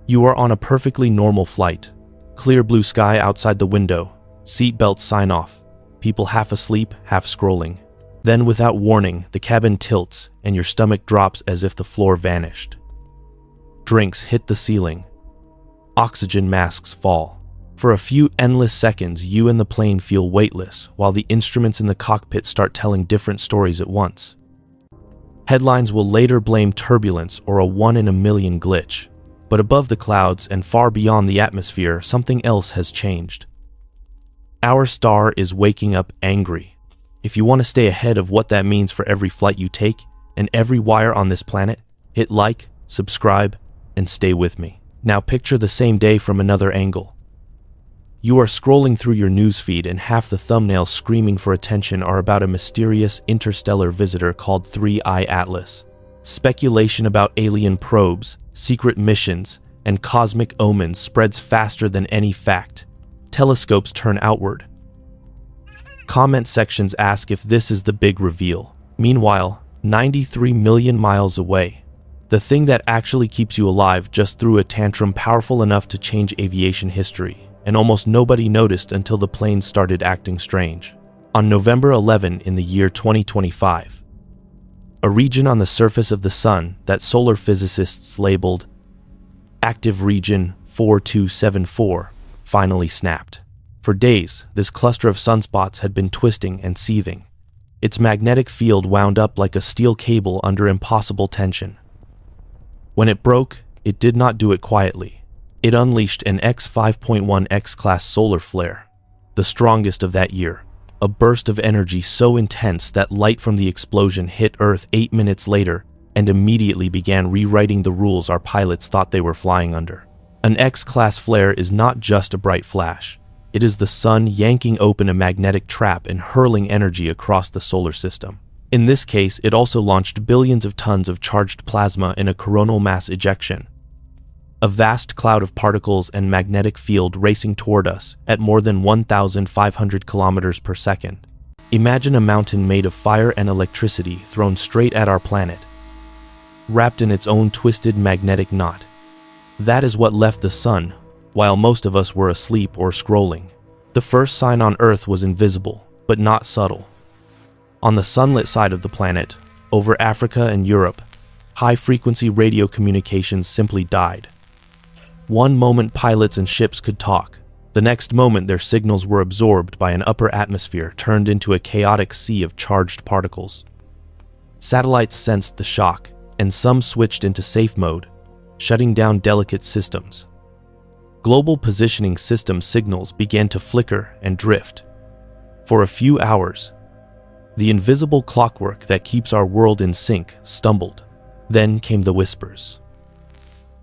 You are on a perfectly normal flight. Clear blue sky outside the window, seatbelt sign off, people half asleep, half scrolling. Then without warning, the cabin tilts and your stomach drops as if the floor vanished. Drinks hit the ceiling. Oxygen masks fall. For a few endless seconds, you and the plane feel weightless, while the instruments in the cockpit start telling different stories at once. Headlines will later blame turbulence or a 1 in a million glitch, but above the clouds and far beyond the atmosphere, something else has changed. Our star is waking up angry. If you want to stay ahead of what that means for every flight you take and every wire on this planet, hit like, subscribe, and stay with me. Now picture the same day from another angle. You are scrolling through your newsfeed and half the thumbnails screaming for attention are about a mysterious interstellar visitor called 3I Atlas. Speculation about alien probes, secret missions, and cosmic omens spreads faster than any fact. Telescopes turn outward. Comment sections ask if this is the big reveal. Meanwhile, 93 million miles away, the thing that actually keeps you alive just threw a tantrum powerful enough to change aviation history, and almost nobody noticed until the plane started acting strange. On November 11 in the year 2025, a region on the surface of the Sun that solar physicists labeled Active Region 4274 finally snapped. For days, this cluster of sunspots had been twisting and seething. Its magnetic field wound up like a steel cable under impossible tension. When it broke, it did not do it quietly. It unleashed an X5.1 X-class solar flare, the strongest of that year, a burst of energy so intense that light from the explosion hit Earth 8 minutes later and immediately began rewriting the rules our pilots thought they were flying under. An X-class flare is not just a bright flash. It is the sun yanking open a magnetic trap and hurling energy across the solar system. In this case, it also launched billions of tons of charged plasma in a coronal mass ejection, a vast cloud of particles and magnetic field racing toward us at more than 1,500 kilometers per second. Imagine a mountain made of fire and electricity thrown straight at our planet, wrapped in its own twisted magnetic knot. That is what left the sun, while most of us were asleep or scrolling. The first sign on Earth was invisible, but not subtle. On the sunlit side of the planet, over Africa and Europe, high-frequency radio communications simply died. One moment pilots and ships could talk. The next moment their signals were absorbed by an upper atmosphere turned into a chaotic sea of charged particles. Satellites sensed the shock, and some switched into safe mode, shutting down delicate systems. Global positioning system signals began to flicker and drift. For a few hours, the invisible clockwork that keeps our world in sync stumbled. Then came the whispers.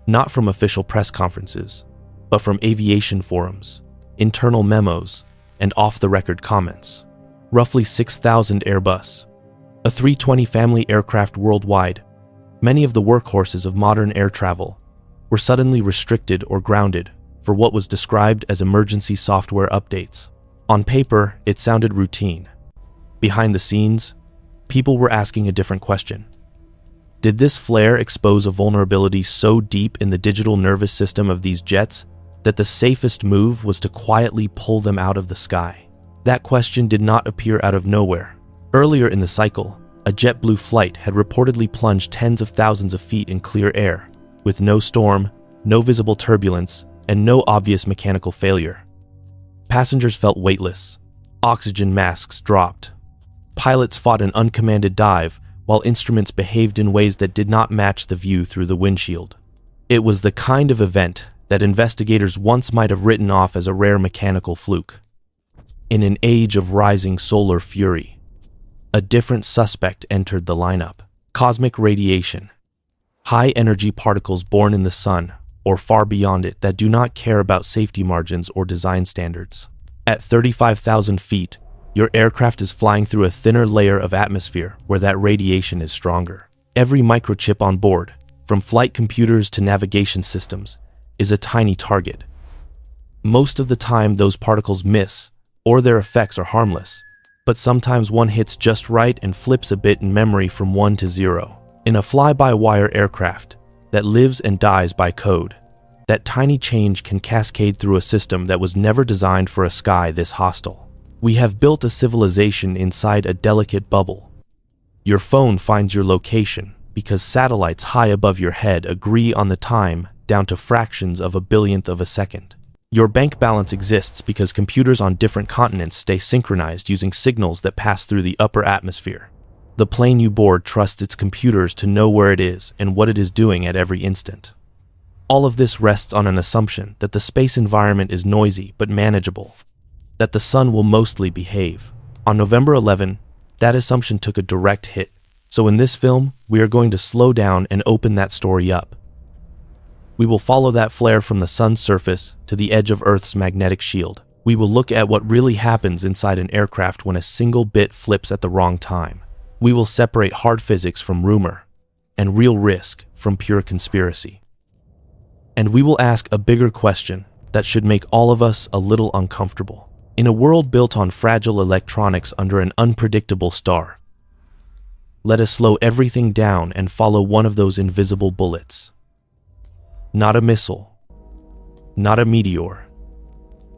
Not from official press conferences, but from aviation forums, internal memos, and off-the-record comments. Roughly 6,000 Airbus, a 320 family aircraft worldwide, many of the workhorses of modern air travel, were suddenly restricted or grounded for what was described as emergency software updates. On paper, it sounded routine. Behind the scenes, people were asking a different question. Did this flare expose a vulnerability so deep in the digital nervous system of these jets that the safest move was to quietly pull them out of the sky? That question did not appear out of nowhere. Earlier in the cycle, a JetBlue flight had reportedly plunged tens of thousands of feet in clear air, with no storm, no visible turbulence, and no obvious mechanical failure. Passengers felt weightless. Oxygen masks dropped. Pilots fought an uncommanded dive, while instruments behaved in ways that did not match the view through the windshield. It was the kind of event that investigators once might have written off as a rare mechanical fluke. In an age of rising solar fury, a different suspect entered the lineup. Cosmic radiation. High-energy particles born in the sun, or far beyond it, that do not care about safety margins or design standards. At 35,000 feet, your aircraft is flying through a thinner layer of atmosphere where that radiation is stronger. Every microchip on board, from flight computers to navigation systems, is a tiny target. Most of the time, those particles miss, or their effects are harmless, but sometimes one hits just right and flips a bit in memory from 1 to 0. In a fly-by-wire aircraft that lives and dies by code, That tiny change can cascade through a system that was never designed for a sky this hostile. We have built a civilization inside a delicate bubble. Your phone finds your location because satellites high above your head agree on the time down to fractions of a billionth of a second. Your bank balance exists because computers on different continents stay synchronized using signals that pass through the upper atmosphere. The plane you board trusts its computers to know where it is and what it is doing at every instant. All of this rests on an assumption that the space environment is noisy but manageable, that the sun will mostly behave. On November 11, that assumption took a direct hit, so in this film, we are going to slow down and open that story up. We will follow that flare from the sun's surface to the edge of Earth's magnetic shield. We will look at what really happens inside an aircraft when a single bit flips at the wrong time. We will separate hard physics from rumor and real risk from pure conspiracy. And we will ask a bigger question that should make all of us a little uncomfortable. In a world built on fragile electronics under an unpredictable star, let us slow everything down and follow one of those invisible bullets. Not a missile, not a meteor,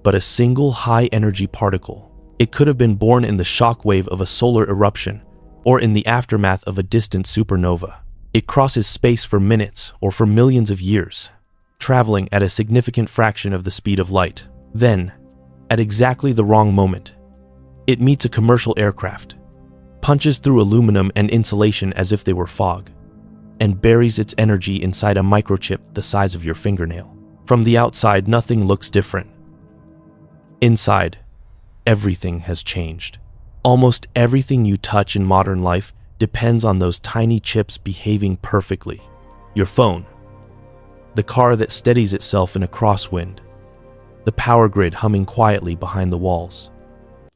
but a single high-energy particle. It could have been born in the shock wave of a solar eruption or in the aftermath of a distant supernova. It crosses space for minutes or for millions of years, traveling at a significant fraction of the speed of light. Then, at exactly the wrong moment, it meets a commercial aircraft, punches through aluminum and insulation as if they were fog, and buries its energy inside a microchip the size of your fingernail. From the outside, nothing looks different. Inside, everything has changed. Almost everything you touch in modern life depends on those tiny chips behaving perfectly. Your phone, the car that steadies itself in a crosswind, the power grid humming quietly behind the walls,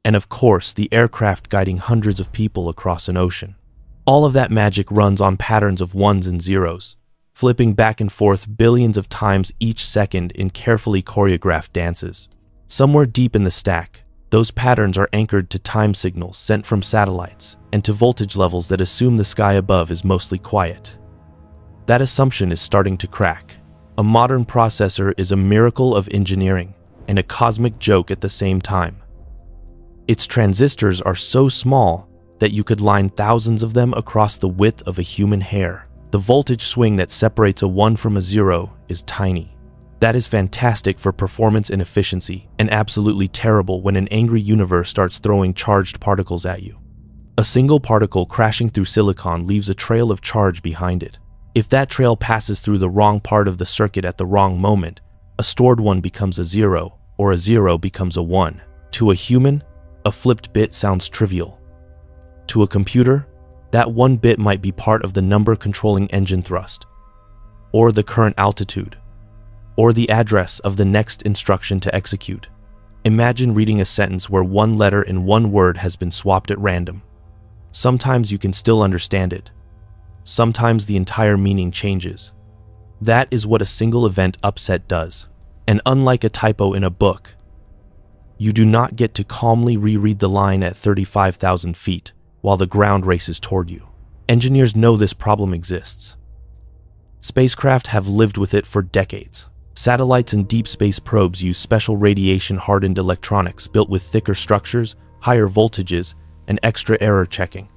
and of course, the aircraft guiding hundreds of people across an ocean. All of that magic runs on patterns of ones and zeros, flipping back and forth billions of times each second in carefully choreographed dances. Somewhere deep in the stack, those patterns are anchored to time signals sent from satellites and to voltage levels that assume the sky above is mostly quiet. That assumption is starting to crack. A modern processor is a miracle of engineering and a cosmic joke at the same time. Its transistors are so small that you could line thousands of them across the width of a human hair. The voltage swing that separates a 1 from a 0 is tiny. That is fantastic for performance and efficiency, and absolutely terrible when an angry universe starts throwing charged particles at you. A single particle crashing through silicon leaves a trail of charge behind it. If that trail passes through the wrong part of the circuit at the wrong moment, a stored 1 becomes a 0, or a 0 becomes a 1. To a human, a flipped bit sounds trivial. To a computer, that 1 bit might be part of the number controlling engine thrust, or the current altitude, or the address of the next instruction to execute. Imagine reading a sentence where 1 letter in 1 word has been swapped at random. Sometimes you can still understand it. Sometimes the entire meaning changes. That is what a single event upset does. And unlike a typo in a book, you do not get to calmly reread the line at 35,000 feet while the ground races toward you. Engineers know this problem exists. Spacecraft have lived with it for decades. Satellites and deep space probes use special radiation-hardened electronics built with thicker structures, higher voltages, and extra error checking.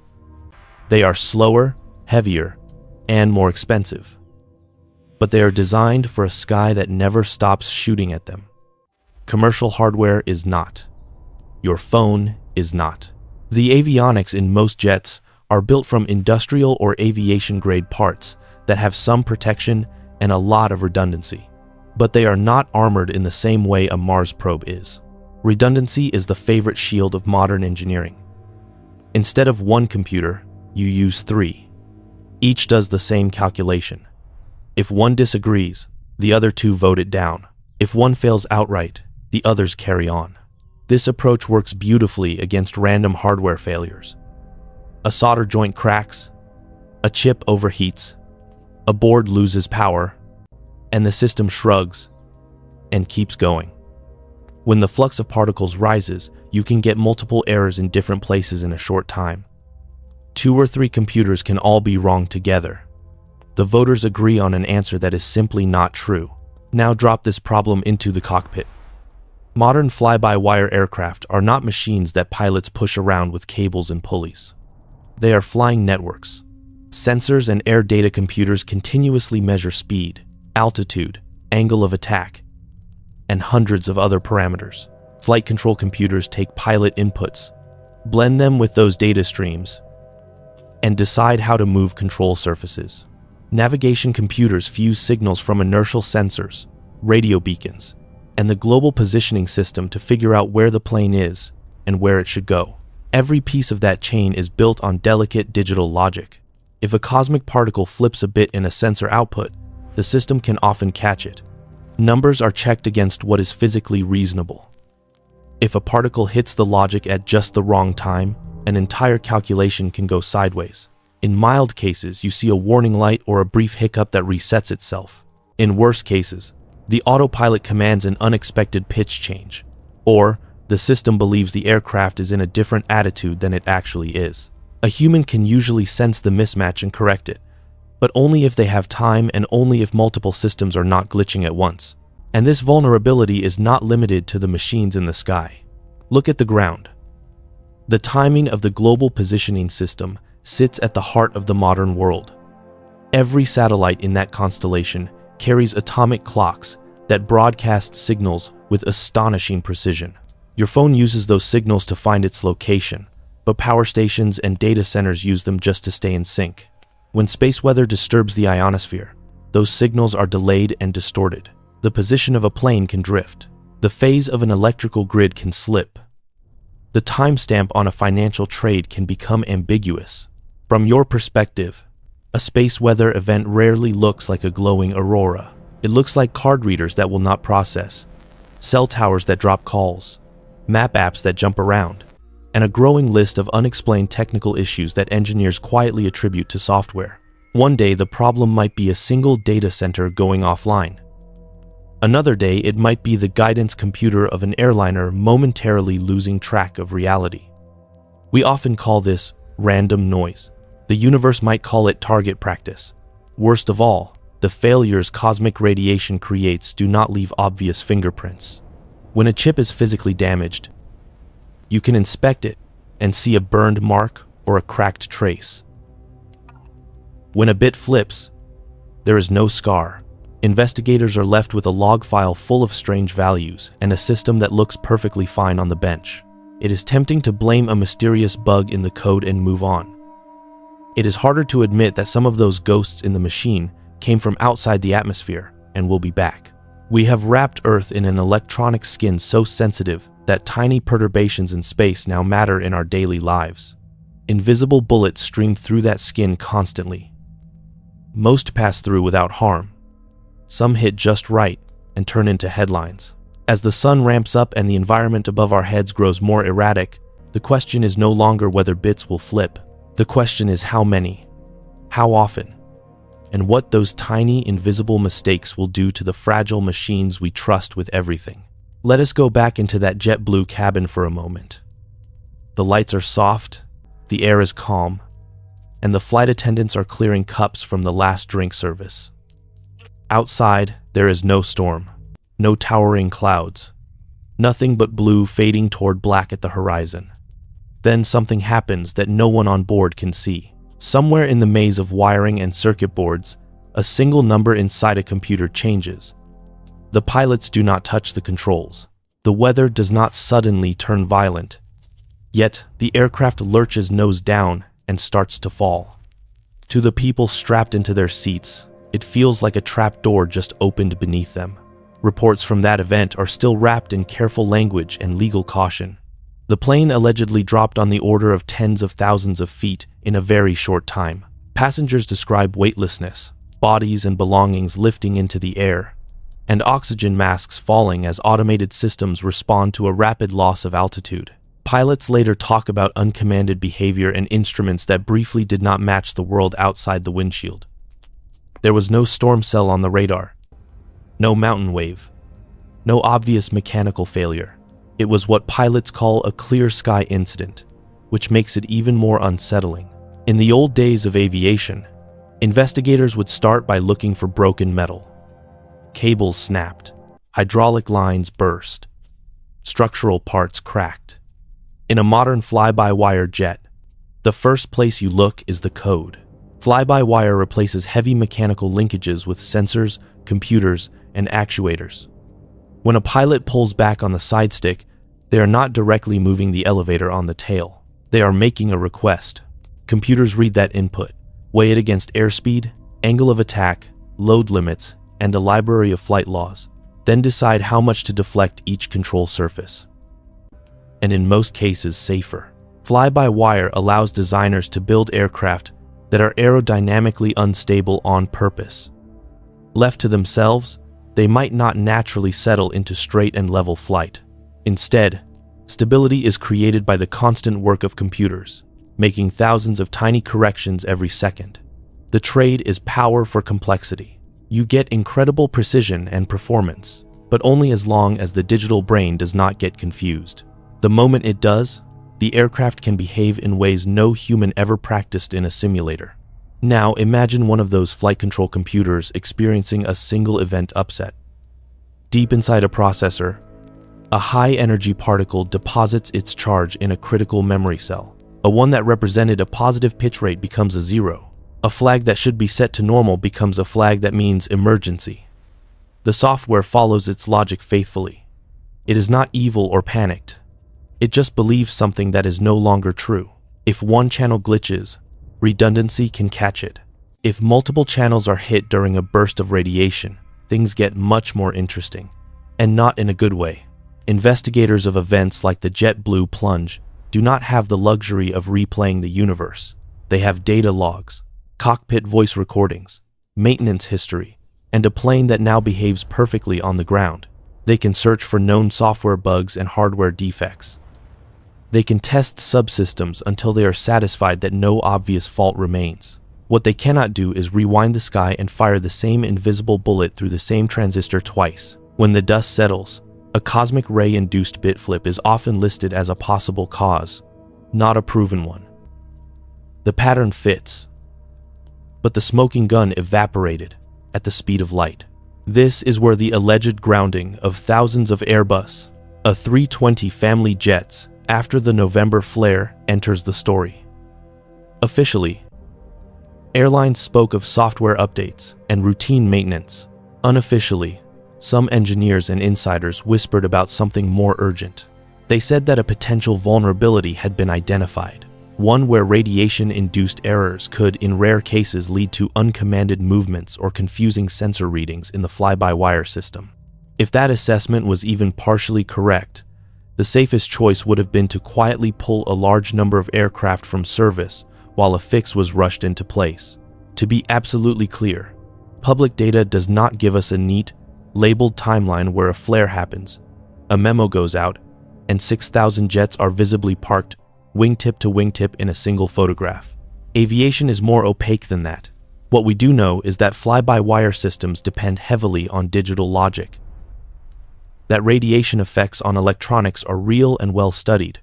They are slower, heavier, and more expensive. But they are designed for a sky that never stops shooting at them. Commercial hardware is not. Your phone is not. The avionics in most jets are built from industrial or aviation-grade parts that have some protection and a lot of redundancy. But they are not armored in the same way a Mars probe is. Redundancy is the favorite shield of modern engineering. Instead of 1 computer, you use 3. Each does the same calculation. If 1 disagrees, the other 2 vote it down. If 1 fails outright, the others carry on. This approach works beautifully against random hardware failures. A solder joint cracks, a chip overheats, a board loses power, and the system shrugs and keeps going. When the flux of particles rises, you can get multiple errors in different places in a short time. 2 or 3 computers can all be wrong together. The voters agree on an answer that is simply not true. Now drop this problem into the cockpit. Modern fly-by-wire aircraft are not machines that pilots push around with cables and pulleys. They are flying networks. Sensors and air data computers continuously measure speed, altitude, angle of attack, and hundreds of other parameters. Flight control computers take pilot inputs, blend them with those data streams, and decide how to move control surfaces. Navigation computers fuse signals from inertial sensors, radio beacons, and the global positioning system to figure out where the plane is and where it should go. Every piece of that chain is built on delicate digital logic. If a cosmic particle flips a bit in a sensor output, the system can often catch it. Numbers are checked against what is physically reasonable. If a particle hits the logic at just the wrong time, an entire calculation can go sideways. In mild cases, you see a warning light or a brief hiccup that resets itself. In worse cases, the autopilot commands an unexpected pitch change, or the system believes the aircraft is in a different attitude than it actually is. A human can usually sense the mismatch and correct it, but only if they have time and only if multiple systems are not glitching at once. And this vulnerability is not limited to the machines in the sky. Look at the ground. The timing of the global positioning system sits at the heart of the modern world. Every satellite in that constellation carries atomic clocks that broadcast signals with astonishing precision. Your phone uses those signals to find its location, but power stations and data centers use them just to stay in sync. When space weather disturbs the ionosphere, those signals are delayed and distorted. The position of a plane can drift. The phase of an electrical grid can slip. The timestamp on a financial trade can become ambiguous. From your perspective, a space weather event rarely looks like a glowing aurora. It looks like card readers that will not process, cell towers that drop calls, map apps that jump around, and a growing list of unexplained technical issues that engineers quietly attribute to software. One day, the problem might be a single data center going offline. Another day, it might be the guidance computer of an airliner momentarily losing track of reality. We often call this random noise. The universe might call it target practice. Worst of all, the failures cosmic radiation creates do not leave obvious fingerprints. When a chip is physically damaged, you can inspect it and see a burned mark or a cracked trace. When a bit flips, there is no scar. Investigators are left with a log file full of strange values and a system that looks perfectly fine on the bench. It is tempting to blame a mysterious bug in the code and move on. It is harder to admit that some of those ghosts in the machine came from outside the atmosphere and will be back. We have wrapped Earth in an electronic skin so sensitive that tiny perturbations in space now matter in our daily lives. Invisible bullets stream through that skin constantly. Most pass through without harm. Some hit just right and turn into headlines. As the sun ramps up and the environment above our heads grows more erratic, the question is no longer whether bits will flip. The question is how many, how often, and what those tiny invisible mistakes will do to the fragile machines we trust with everything. Let us go back into that JetBlue cabin for a moment. The lights are soft, the air is calm, and the flight attendants are clearing cups from the last drink service. Outside, there is no storm, no towering clouds, nothing but blue fading toward black at the horizon. Then something happens that no one on board can see. Somewhere in the maze of wiring and circuit boards, a single number inside a computer changes. The pilots do not touch the controls. The weather does not suddenly turn violent. Yet, the aircraft lurches nose down and starts to fall. To the people strapped into their seats, it feels like a trap door just opened beneath them. Reports from that event are still wrapped in careful language and legal caution. The plane allegedly dropped on the order of tens of thousands of feet in a very short time. Passengers describe weightlessness, bodies and belongings lifting into the air, and oxygen masks falling as automated systems respond to a rapid loss of altitude. Pilots later talk about uncommanded behavior and instruments that briefly did not match the world outside the windshield. There was no storm cell on the radar, no mountain wave, no obvious mechanical failure. It was what pilots call a clear sky incident, which makes it even more unsettling. In the old days of aviation, investigators would start by looking for broken metal. Cables snapped. Hydraulic lines burst. Structural parts cracked. In a modern fly-by-wire jet, the first place you look is the code. Fly-by-wire replaces heavy mechanical linkages with sensors, computers, and actuators. When a pilot pulls back on the side stick, they are not directly moving the elevator on the tail. They are making a request. Computers read that input, weigh it against airspeed, angle of attack, load limits, and a library of flight laws, then decide how much to deflect each control surface. And in most cases, safer. Fly-by-wire allows designers to build aircraft that are aerodynamically unstable on purpose. Left to themselves, they might not naturally settle into straight and level flight. Instead, stability is created by the constant work of computers, making thousands of tiny corrections every second. The trade is power for complexity. You get incredible precision and performance, but only as long as the digital brain does not get confused. The moment it does, the aircraft can behave in ways no human ever practiced in a simulator. Now imagine one of those flight control computers experiencing a single event upset. Deep inside a processor, a high-energy particle deposits its charge in a critical memory cell. A one that represented a positive pitch rate becomes a zero. A flag that should be set to normal becomes a flag that means emergency. The software follows its logic faithfully. It is not evil or panicked. It just believes something that is no longer true. If one channel glitches, redundancy can catch it. If multiple channels are hit during a burst of radiation, things get much more interesting. And not in a good way. Investigators of events like the JetBlue plunge do not have the luxury of replaying the universe. They have data logs, cockpit voice recordings, maintenance history, and a plane that now behaves perfectly on the ground. They can search for known software bugs and hardware defects. They can test subsystems until they are satisfied that no obvious fault remains. What they cannot do is rewind the sky and fire the same invisible bullet through the same transistor twice. When the dust settles, a cosmic ray-induced bit flip is often listed as a possible cause, not a proven one. The pattern fits, but the smoking gun evaporated at the speed of light. This is where the alleged grounding of thousands of Airbus, A320 family jets, after the November flare enters the story. Officially, airlines spoke of software updates and routine maintenance. Unofficially, some engineers and insiders whispered about something more urgent. They said that a potential vulnerability had been identified, one where radiation-induced errors could, in rare cases, lead to uncommanded movements or confusing sensor readings in the fly-by-wire system. If that assessment was even partially correct, the safest choice would have been to quietly pull a large number of aircraft from service while a fix was rushed into place. To be absolutely clear, public data does not give us a neat, labeled timeline where a flare happens, a memo goes out, and 6,000 jets are visibly parked wingtip to wingtip in a single photograph. Aviation is more opaque than that. What we do know is that fly-by-wire systems depend heavily on digital logic, that radiation effects on electronics are real and well studied,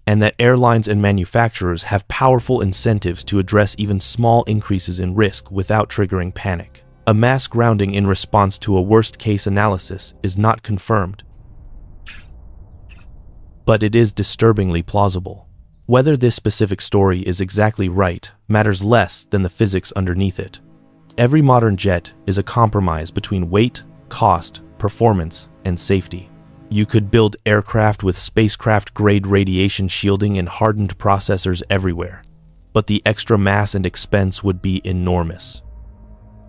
and that airlines and manufacturers have powerful incentives to address even small increases in risk without triggering panic. A mass grounding in response to a worst-case analysis is not confirmed, but it is disturbingly plausible. Whether this specific story is exactly right matters less than the physics underneath it. Every modern jet is a compromise between weight, cost, performance, and safety. You could build aircraft with spacecraft-grade radiation shielding and hardened processors everywhere, but the extra mass and expense would be enormous.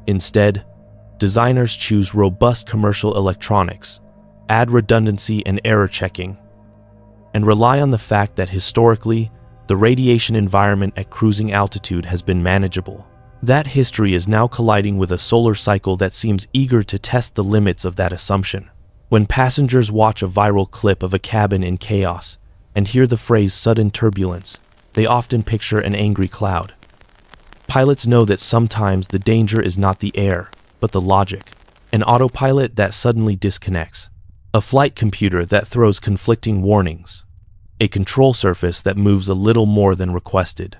Instead, designers choose robust commercial electronics, add redundancy and error checking, and rely on the fact that historically, the radiation environment at cruising altitude has been manageable. That history is now colliding with a solar cycle that seems eager to test the limits of that assumption. When passengers watch a viral clip of a cabin in chaos and hear the phrase sudden turbulence, they often picture an angry cloud. Pilots know that sometimes the danger is not the air, but the logic. An autopilot that suddenly disconnects. A flight computer that throws conflicting warnings. A control surface that moves a little more than requested.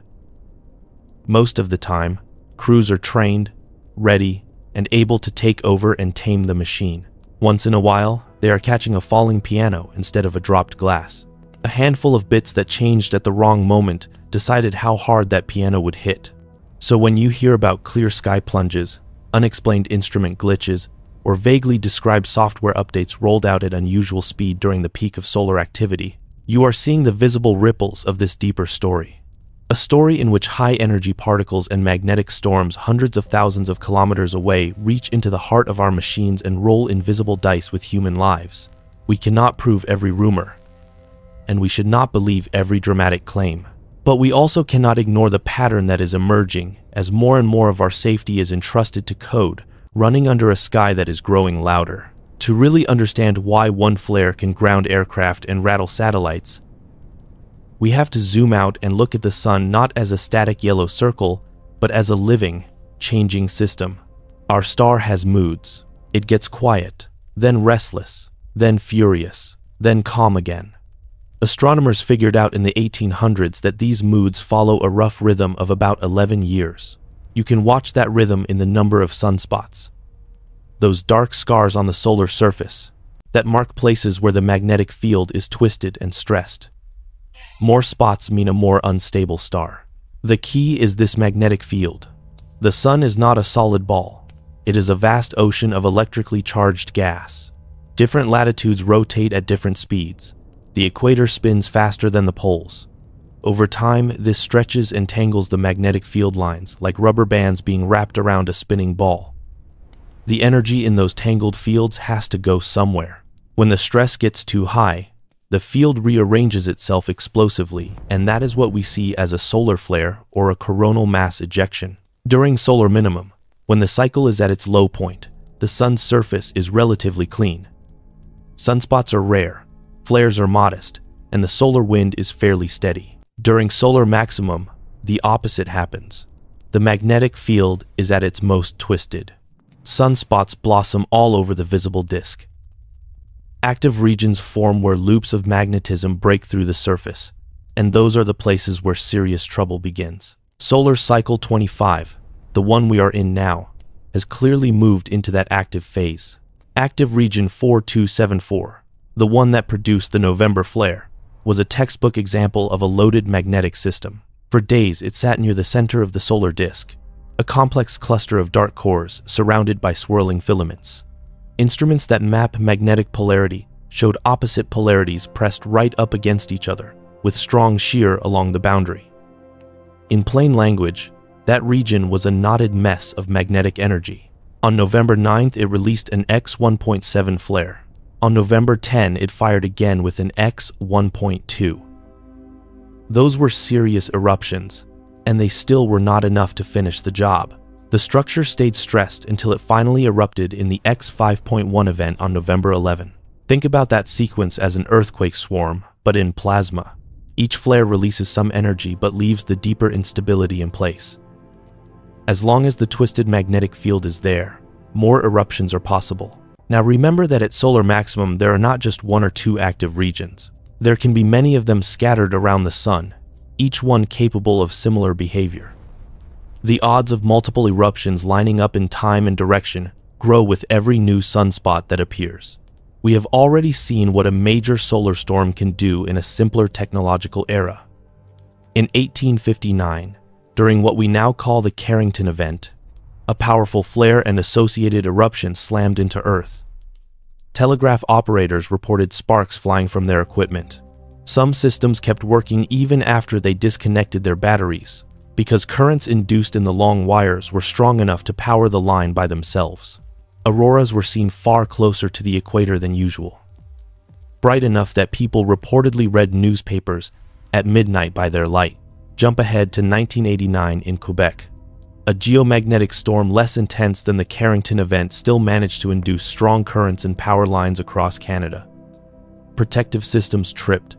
Most of the time, crews are trained, ready, and able to take over and tame the machine. Once in a while, they are catching a falling piano instead of a dropped glass. A handful of bits that changed at the wrong moment decided how hard that piano would hit. So when you hear about clear sky plunges, unexplained instrument glitches, or vaguely described software updates rolled out at unusual speed during the peak of solar activity, you are seeing the visible ripples of this deeper story. A story in which high-energy particles and magnetic storms hundreds of thousands of kilometers away reach into the heart of our machines and roll invisible dice with human lives. We cannot prove every rumor, and we should not believe every dramatic claim. But we also cannot ignore the pattern that is emerging as more and more of our safety is entrusted to code, running under a sky that is growing louder. To really understand why one flare can ground aircraft and rattle satellites, we have to zoom out and look at the sun not as a static yellow circle, but as a living, changing system. Our star has moods. It gets quiet, then restless, then furious, then calm again. Astronomers figured out in the 1800s that these moods follow a rough rhythm of about 11 years. You can watch that rhythm in the number of sunspots, those dark scars on the solar surface that mark places where the magnetic field is twisted and stressed. More spots mean a more unstable star. The key is this magnetic field. The sun is not a solid ball. It is a vast ocean of electrically charged gas. Different latitudes rotate at different speeds. The equator spins faster than the poles. Over time, this stretches and tangles the magnetic field lines like rubber bands being wrapped around a spinning ball. The energy in those tangled fields has to go somewhere. When the stress gets too high, the field rearranges itself explosively, and that is what we see as a solar flare or a coronal mass ejection. During solar minimum, when the cycle is at its low point, the sun's surface is relatively clean. Sunspots are rare, flares are modest, and the solar wind is fairly steady. During solar maximum, the opposite happens. The magnetic field is at its most twisted. Sunspots blossom all over the visible disk. Active regions form where loops of magnetism break through the surface, and those are the places where serious trouble begins. Solar cycle 25, the one we are in now, has clearly moved into that active phase. Active region 4274, the one that produced the November flare, was a textbook example of a loaded magnetic system. For days, it sat near the center of the solar disk, a complex cluster of dark cores surrounded by swirling filaments. Instruments that map magnetic polarity showed opposite polarities pressed right up against each other, with strong shear along the boundary. In plain language, that region was a knotted mess of magnetic energy. On November 9th, it released an X1.7 flare. On November 10, it fired again with an X1.2. Those were serious eruptions, and they still were not enough to finish the job. The structure stayed stressed until it finally erupted in the X5.1 event on November 11. Think about that sequence as an earthquake swarm, but in plasma. Each flare releases some energy but leaves the deeper instability in place. As long as the twisted magnetic field is there, more eruptions are possible. Now remember that at solar maximum there are not just one or two active regions. There can be many of them scattered around the sun, each one capable of similar behavior. The odds of multiple eruptions lining up in time and direction grow with every new sunspot that appears. We have already seen what a major solar storm can do in a simpler technological era. In 1859, during what we now call the Carrington event, a powerful flare and associated eruption slammed into Earth. Telegraph operators reported sparks flying from their equipment. Some systems kept working even after they disconnected their batteries, because currents induced in the long wires were strong enough to power the line by themselves. Auroras were seen far closer to the equator than usual, bright enough that people reportedly read newspapers at midnight by their light. Jump ahead to 1989 in Quebec. A geomagnetic storm less intense than the Carrington event still managed to induce strong currents and power lines across Canada. Protective systems tripped,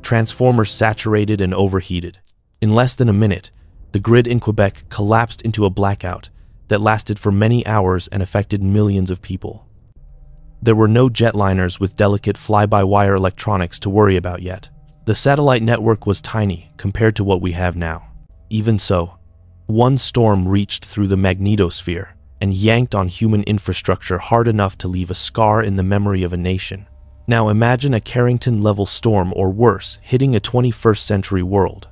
transformers saturated and overheated. In less than a minute, the grid in Quebec collapsed into a blackout that lasted for many hours and affected millions of people. There were no jetliners with delicate fly-by-wire electronics to worry about yet. The satellite network was tiny compared to what we have now. Even so, one storm reached through the magnetosphere and yanked on human infrastructure hard enough to leave a scar in the memory of a nation. Now imagine a Carrington-level storm or worse hitting a 21st century world.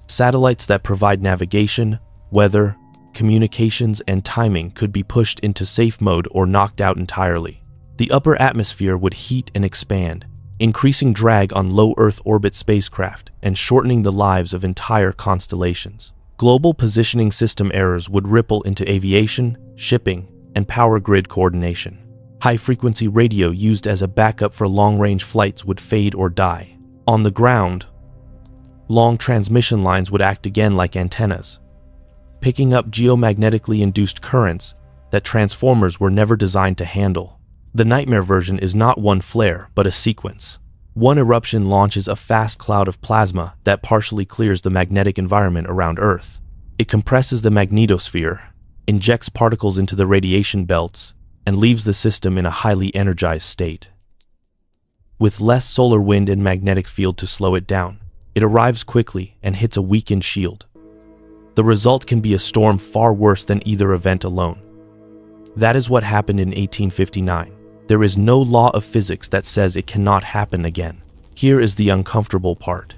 Satellites that provide navigation, weather, communications, and timing could be pushed into safe mode or knocked out entirely. The upper atmosphere would heat and expand, increasing drag on low Earth orbit spacecraft and shortening the lives of entire constellations. Global positioning system errors would ripple into aviation, shipping, and power grid coordination. High-frequency radio used as a backup for long-range flights would fade or die. On the ground, long transmission lines would act again like antennas, picking up geomagnetically induced currents that transformers were never designed to handle. The nightmare version is not one flare, but a sequence. One eruption launches a fast cloud of plasma that partially clears the magnetic environment around Earth. It compresses the magnetosphere, injects particles into the radiation belts, and leaves the system in a highly energized state. With less solar wind and magnetic field to slow it down, it arrives quickly and hits a weakened shield. The result can be a storm far worse than either event alone. That is what happened in 1859. There is no law of physics that says it cannot happen again. Here is the uncomfortable part.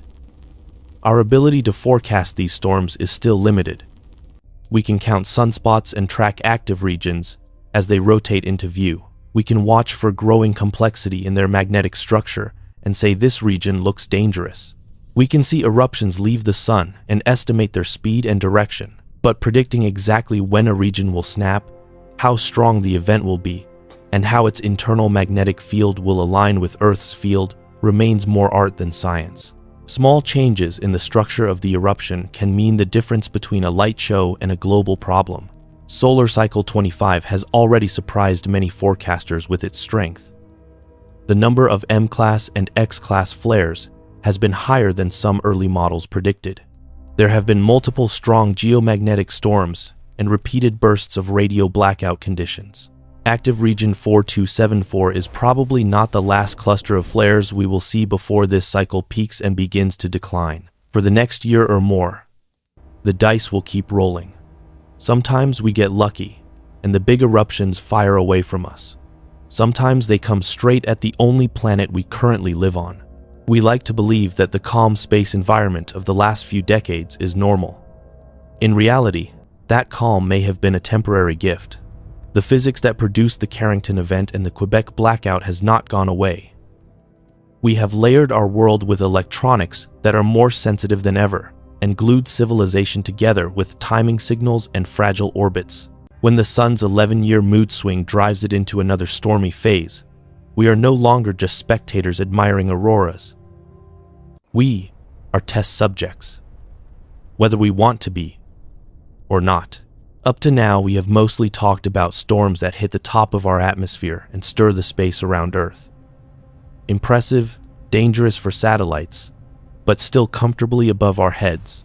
Our ability to forecast these storms is still limited. We can count sunspots and track active regions as they rotate into view. We can watch for growing complexity in their magnetic structure and say this region looks dangerous. We can see eruptions leave the sun and estimate their speed and direction, but predicting exactly when a region will snap, how strong the event will be, and how its internal magnetic field will align with Earth's field remains more art than science. Small changes in the structure of the eruption can mean the difference between a light show and a global problem. Solar Cycle 25 has already surprised many forecasters with its strength. The number of M-class and X-class flares has been higher than some early models predicted. There have been multiple strong geomagnetic storms and repeated bursts of radio blackout conditions. Active Region 4274 is probably not the last cluster of flares we will see before this cycle peaks and begins to decline. For the next year or more, the dice will keep rolling. Sometimes we get lucky, and the big eruptions fire away from us. Sometimes they come straight at the only planet we currently live on. We like to believe that the calm space environment of the last few decades is normal. In reality, that calm may have been a temporary gift. The physics that produced the Carrington event and the Quebec blackout has not gone away. We have layered our world with electronics that are more sensitive than ever, and glued civilization together with timing signals and fragile orbits. When the sun's 11-year mood swing drives it into another stormy phase, we are no longer just spectators admiring auroras. We are test subjects, whether we want to be or not. Up to now, we have mostly talked about storms that hit the top of our atmosphere and stir the space around Earth. Impressive, dangerous for satellites, but still comfortably above our heads.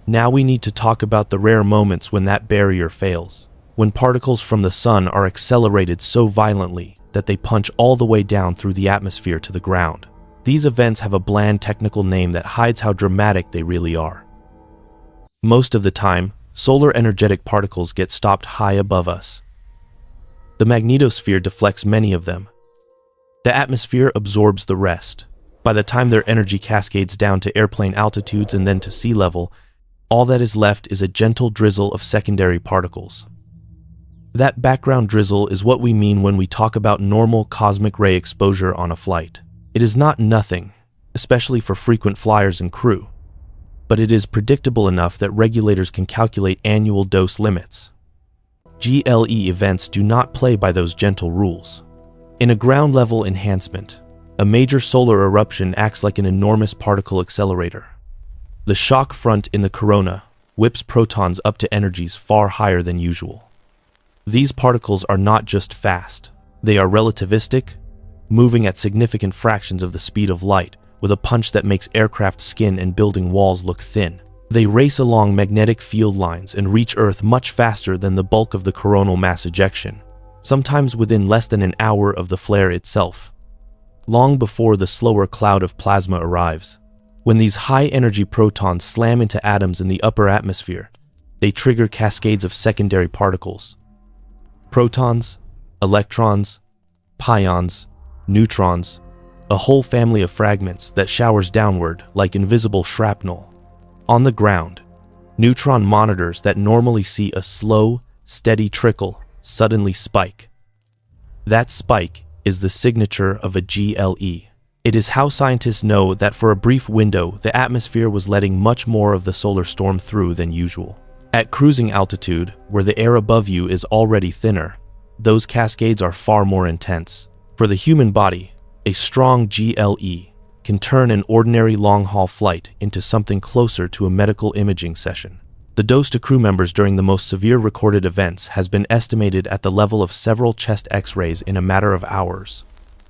Now we need to talk about the rare moments when that barrier fails, when particles from the sun are accelerated so violently that they punch all the way down through the atmosphere to the ground. These events have a bland technical name that hides how dramatic they really are. Most of the time, solar energetic particles get stopped high above us. The magnetosphere deflects many of them. The atmosphere absorbs the rest. By the time their energy cascades down to airplane altitudes and then to sea level, all that is left is a gentle drizzle of secondary particles. That background drizzle is what we mean when we talk about normal cosmic ray exposure on a flight. It is not nothing, especially for frequent flyers and crew, but it is predictable enough that regulators can calculate annual dose limits. GLE events do not play by those gentle rules. In a ground-level enhancement, a major solar eruption acts like an enormous particle accelerator. The shock front in the corona whips protons up to energies far higher than usual. These particles are not just fast, they are relativistic, moving at significant fractions of the speed of light, with a punch that makes aircraft skin and building walls look thin. They race along magnetic field lines and reach Earth much faster than the bulk of the coronal mass ejection, sometimes within less than an hour of the flare itself, long before the slower cloud of plasma arrives. When these high-energy protons slam into atoms in the upper atmosphere, they trigger cascades of secondary particles. Protons, electrons, pions, neutrons, a whole family of fragments that showers downward like invisible shrapnel. On the ground, neutron monitors that normally see a slow, steady trickle suddenly spike. That spike is the signature of a GLE. It is how scientists know that for a brief window, the atmosphere was letting much more of the solar storm through than usual. At cruising altitude, where the air above you is already thinner, those cascades are far more intense. For the human body, a strong GLE can turn an ordinary long-haul flight into something closer to a medical imaging session. The dose to crew members during the most severe recorded events has been estimated at the level of several chest X-rays in a matter of hours.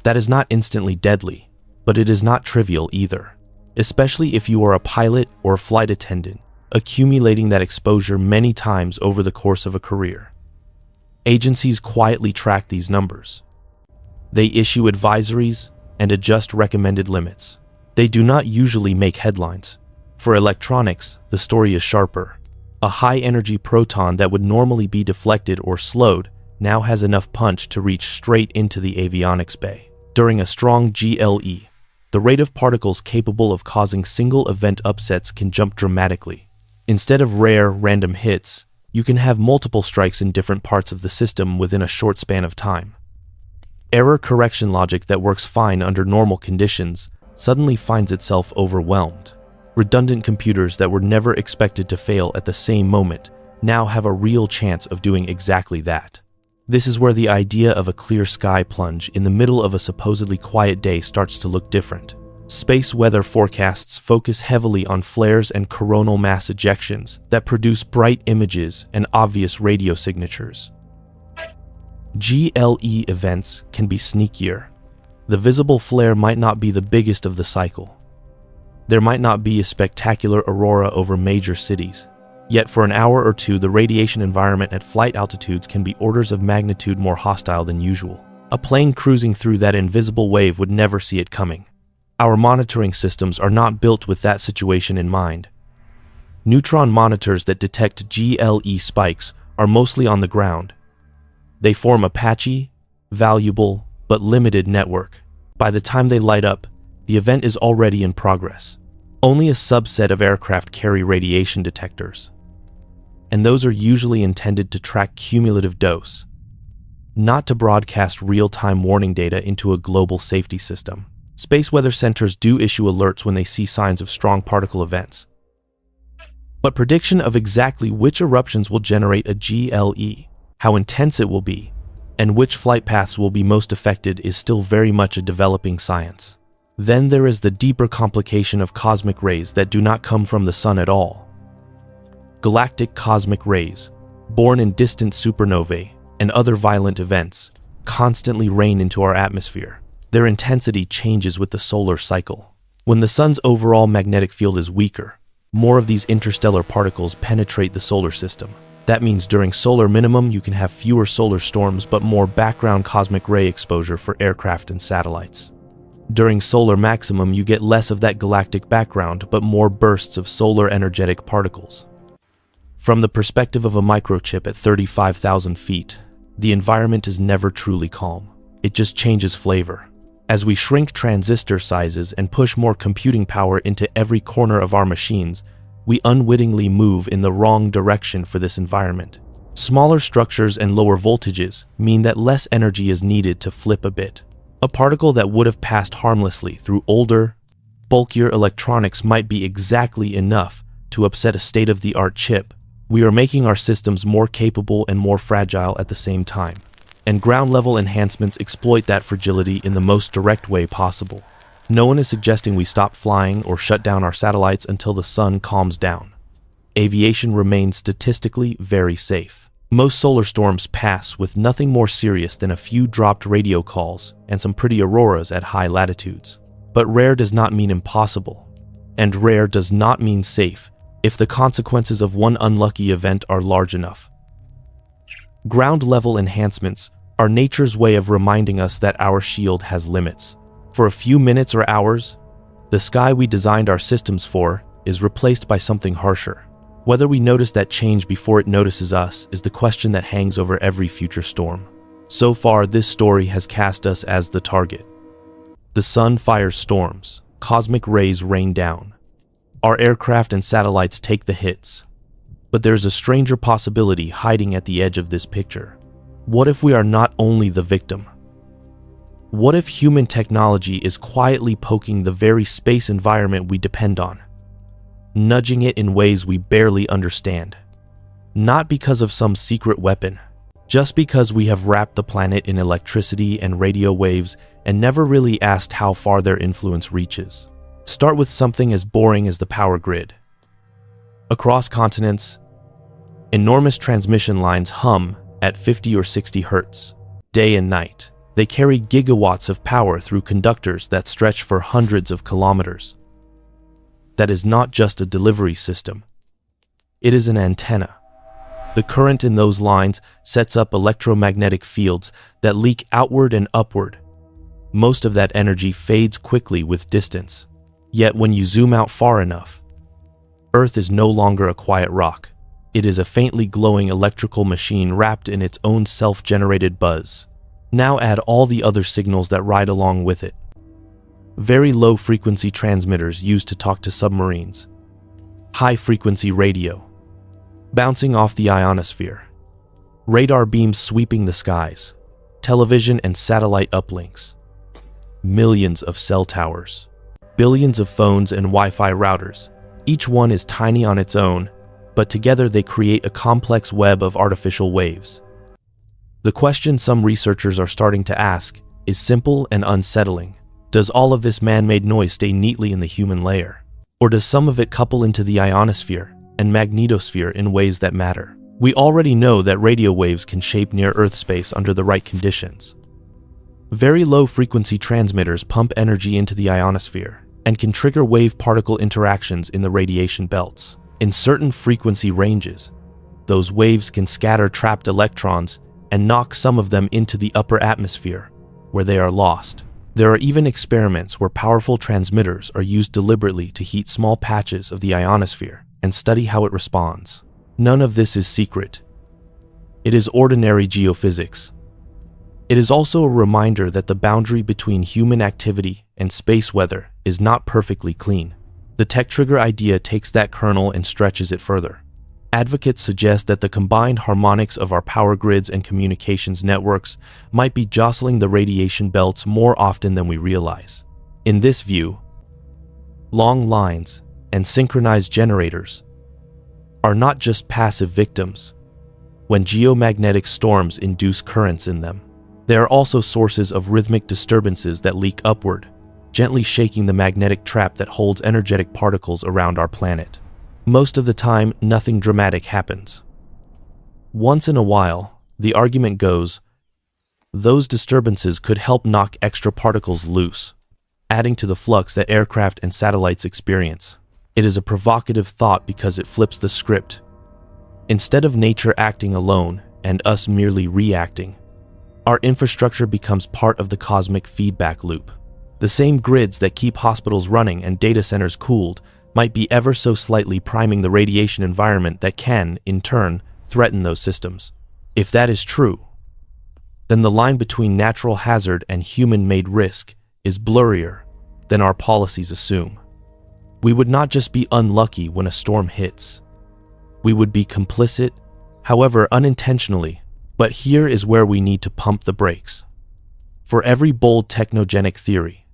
That is not instantly deadly, but it is not trivial either, especially if you are a pilot or a flight attendant, accumulating that exposure many times over the course of a career. Agencies quietly track these numbers. They issue advisories and adjust recommended limits. They do not usually make headlines. For electronics, the story is sharper. A high-energy proton that would normally be deflected or slowed now has enough punch to reach straight into the avionics bay. During a strong GLE, the rate of particles capable of causing single-event upsets can jump dramatically. Instead of rare, random hits, you can have multiple strikes in different parts of the system within a short span of time. Error correction logic that works fine under normal conditions suddenly finds itself overwhelmed. Redundant computers that were never expected to fail at the same moment now have a real chance of doing exactly that. This is where the idea of a clear sky plunge in the middle of a supposedly quiet day starts to look different. Space weather forecasts focus heavily on flares and coronal mass ejections that produce bright images and obvious radio signatures. GLE events can be sneakier. The visible flare might not be the biggest of the cycle. There might not be a spectacular aurora over major cities. Yet for an hour or two, the radiation environment at flight altitudes can be orders of magnitude more hostile than usual. A plane cruising through that invisible wave would never see it coming. Our monitoring systems are not built with that situation in mind. Neutron monitors that detect GLE spikes are mostly on the ground. They form a patchy, valuable, but limited network. By the time they light up, the event is already in progress. Only a subset of aircraft carry radiation detectors, and those are usually intended to track cumulative dose, not to broadcast real-time warning data into a global safety system. Space weather centers do issue alerts when they see signs of strong particle events, but prediction of exactly which eruptions will generate a GLE, how intense it will be, and which flight paths will be most affected is still very much a developing science. Then there is the deeper complication of cosmic rays that do not come from the sun at all. Galactic cosmic rays, born in distant supernovae and other violent events, constantly rain into our atmosphere. Their intensity changes with the solar cycle. When the sun's overall magnetic field is weaker, more of these interstellar particles penetrate the solar system. That means during solar minimum, you can have fewer solar storms but more background cosmic ray exposure for aircraft and satellites. During solar maximum, you get less of that galactic background but more bursts of solar energetic particles. From the perspective of a microchip at 35,000 feet, the environment is never truly calm. It just changes flavor. As we shrink transistor sizes and push more computing power into every corner of our machines, we unwittingly move in the wrong direction for this environment. Smaller structures and lower voltages mean that less energy is needed to flip a bit. A particle that would have passed harmlessly through older, bulkier electronics might be exactly enough to upset a state-of-the-art chip. We are making our systems more capable and more fragile at the same time, and ground-level enhancements exploit that fragility in the most direct way possible. No one is suggesting we stop flying or shut down our satellites until the sun calms down. Aviation remains statistically very safe. Most solar storms pass with nothing more serious than a few dropped radio calls and some pretty auroras at high latitudes. But rare does not mean impossible, and rare does not mean safe if the consequences of one unlucky event are large enough. Ground-level enhancements are nature's way of reminding us that our shield has limits. For a few minutes or hours, the sky we designed our systems for is replaced by something harsher. Whether we notice that change before it notices us is the question that hangs over every future storm. So far, this story has cast us as the target. The sun fires storms, cosmic rays rain down. Our aircraft and satellites take the hits. But there's a stranger possibility hiding at the edge of this picture. What if we are not only the victim? What if human technology is quietly poking the very space environment we depend on, nudging it in ways we barely understand? Not because of some secret weapon, just because we have wrapped the planet in electricity and radio waves and never really asked how far their influence reaches. Start with something as boring as the power grid. Across continents, enormous transmission lines hum at 50 or 60 hertz, day and night. They carry gigawatts of power through conductors that stretch for hundreds of kilometers. That is not just a delivery system. It is an antenna. The current in those lines sets up electromagnetic fields that leak outward and upward. Most of that energy fades quickly with distance. Yet when you zoom out far enough, Earth is no longer a quiet rock. It is a faintly glowing electrical machine wrapped in its own self-generated buzz. Now add all the other signals that ride along with it. Very low-frequency transmitters used to talk to submarines. High-frequency radio, bouncing off the ionosphere. Radar beams sweeping the skies. Television and satellite uplinks. Millions of cell towers. Billions of phones and Wi-Fi routers. Each one is tiny on its own, but together they create a complex web of artificial waves. The question some researchers are starting to ask is simple and unsettling. Does all of this man-made noise stay neatly in the human layer? Or does some of it couple into the ionosphere and magnetosphere in ways that matter? We already know that radio waves can shape near-Earth space under the right conditions. Very low-frequency transmitters pump energy into the ionosphere and can trigger wave-particle interactions in the radiation belts. In certain frequency ranges, those waves can scatter trapped electrons and knock some of them into the upper atmosphere, where they are lost. There are even experiments where powerful transmitters are used deliberately to heat small patches of the ionosphere and study how it responds. None of this is secret. It is ordinary geophysics. It is also a reminder that the boundary between human activity and space weather is not perfectly clean. The tech trigger idea takes that kernel and stretches it further. Advocates suggest that the combined harmonics of our power grids and communications networks might be jostling the radiation belts more often than we realize. In this view, long lines and synchronized generators are not just passive victims when geomagnetic storms induce currents in them. They are also sources of rhythmic disturbances that leak upward, gently shaking the magnetic trap that holds energetic particles around our planet. Most of the time, nothing dramatic happens. Once in a while, the argument goes, those disturbances could help knock extra particles loose, adding to the flux that aircraft and satellites experience. It is a provocative thought because it flips the script. Instead of nature acting alone and us merely reacting, our infrastructure becomes part of the cosmic feedback loop. The same grids that keep hospitals running and data centers cooled might be ever so slightly priming the radiation environment that can, in turn, threaten those systems. If that is true, then the line between natural hazard and human-made risk is blurrier than our policies assume. We would not just be unlucky when a storm hits. We would be complicit, however unintentionally, but here is where we need to pump the brakes. For every bold technogenic theory,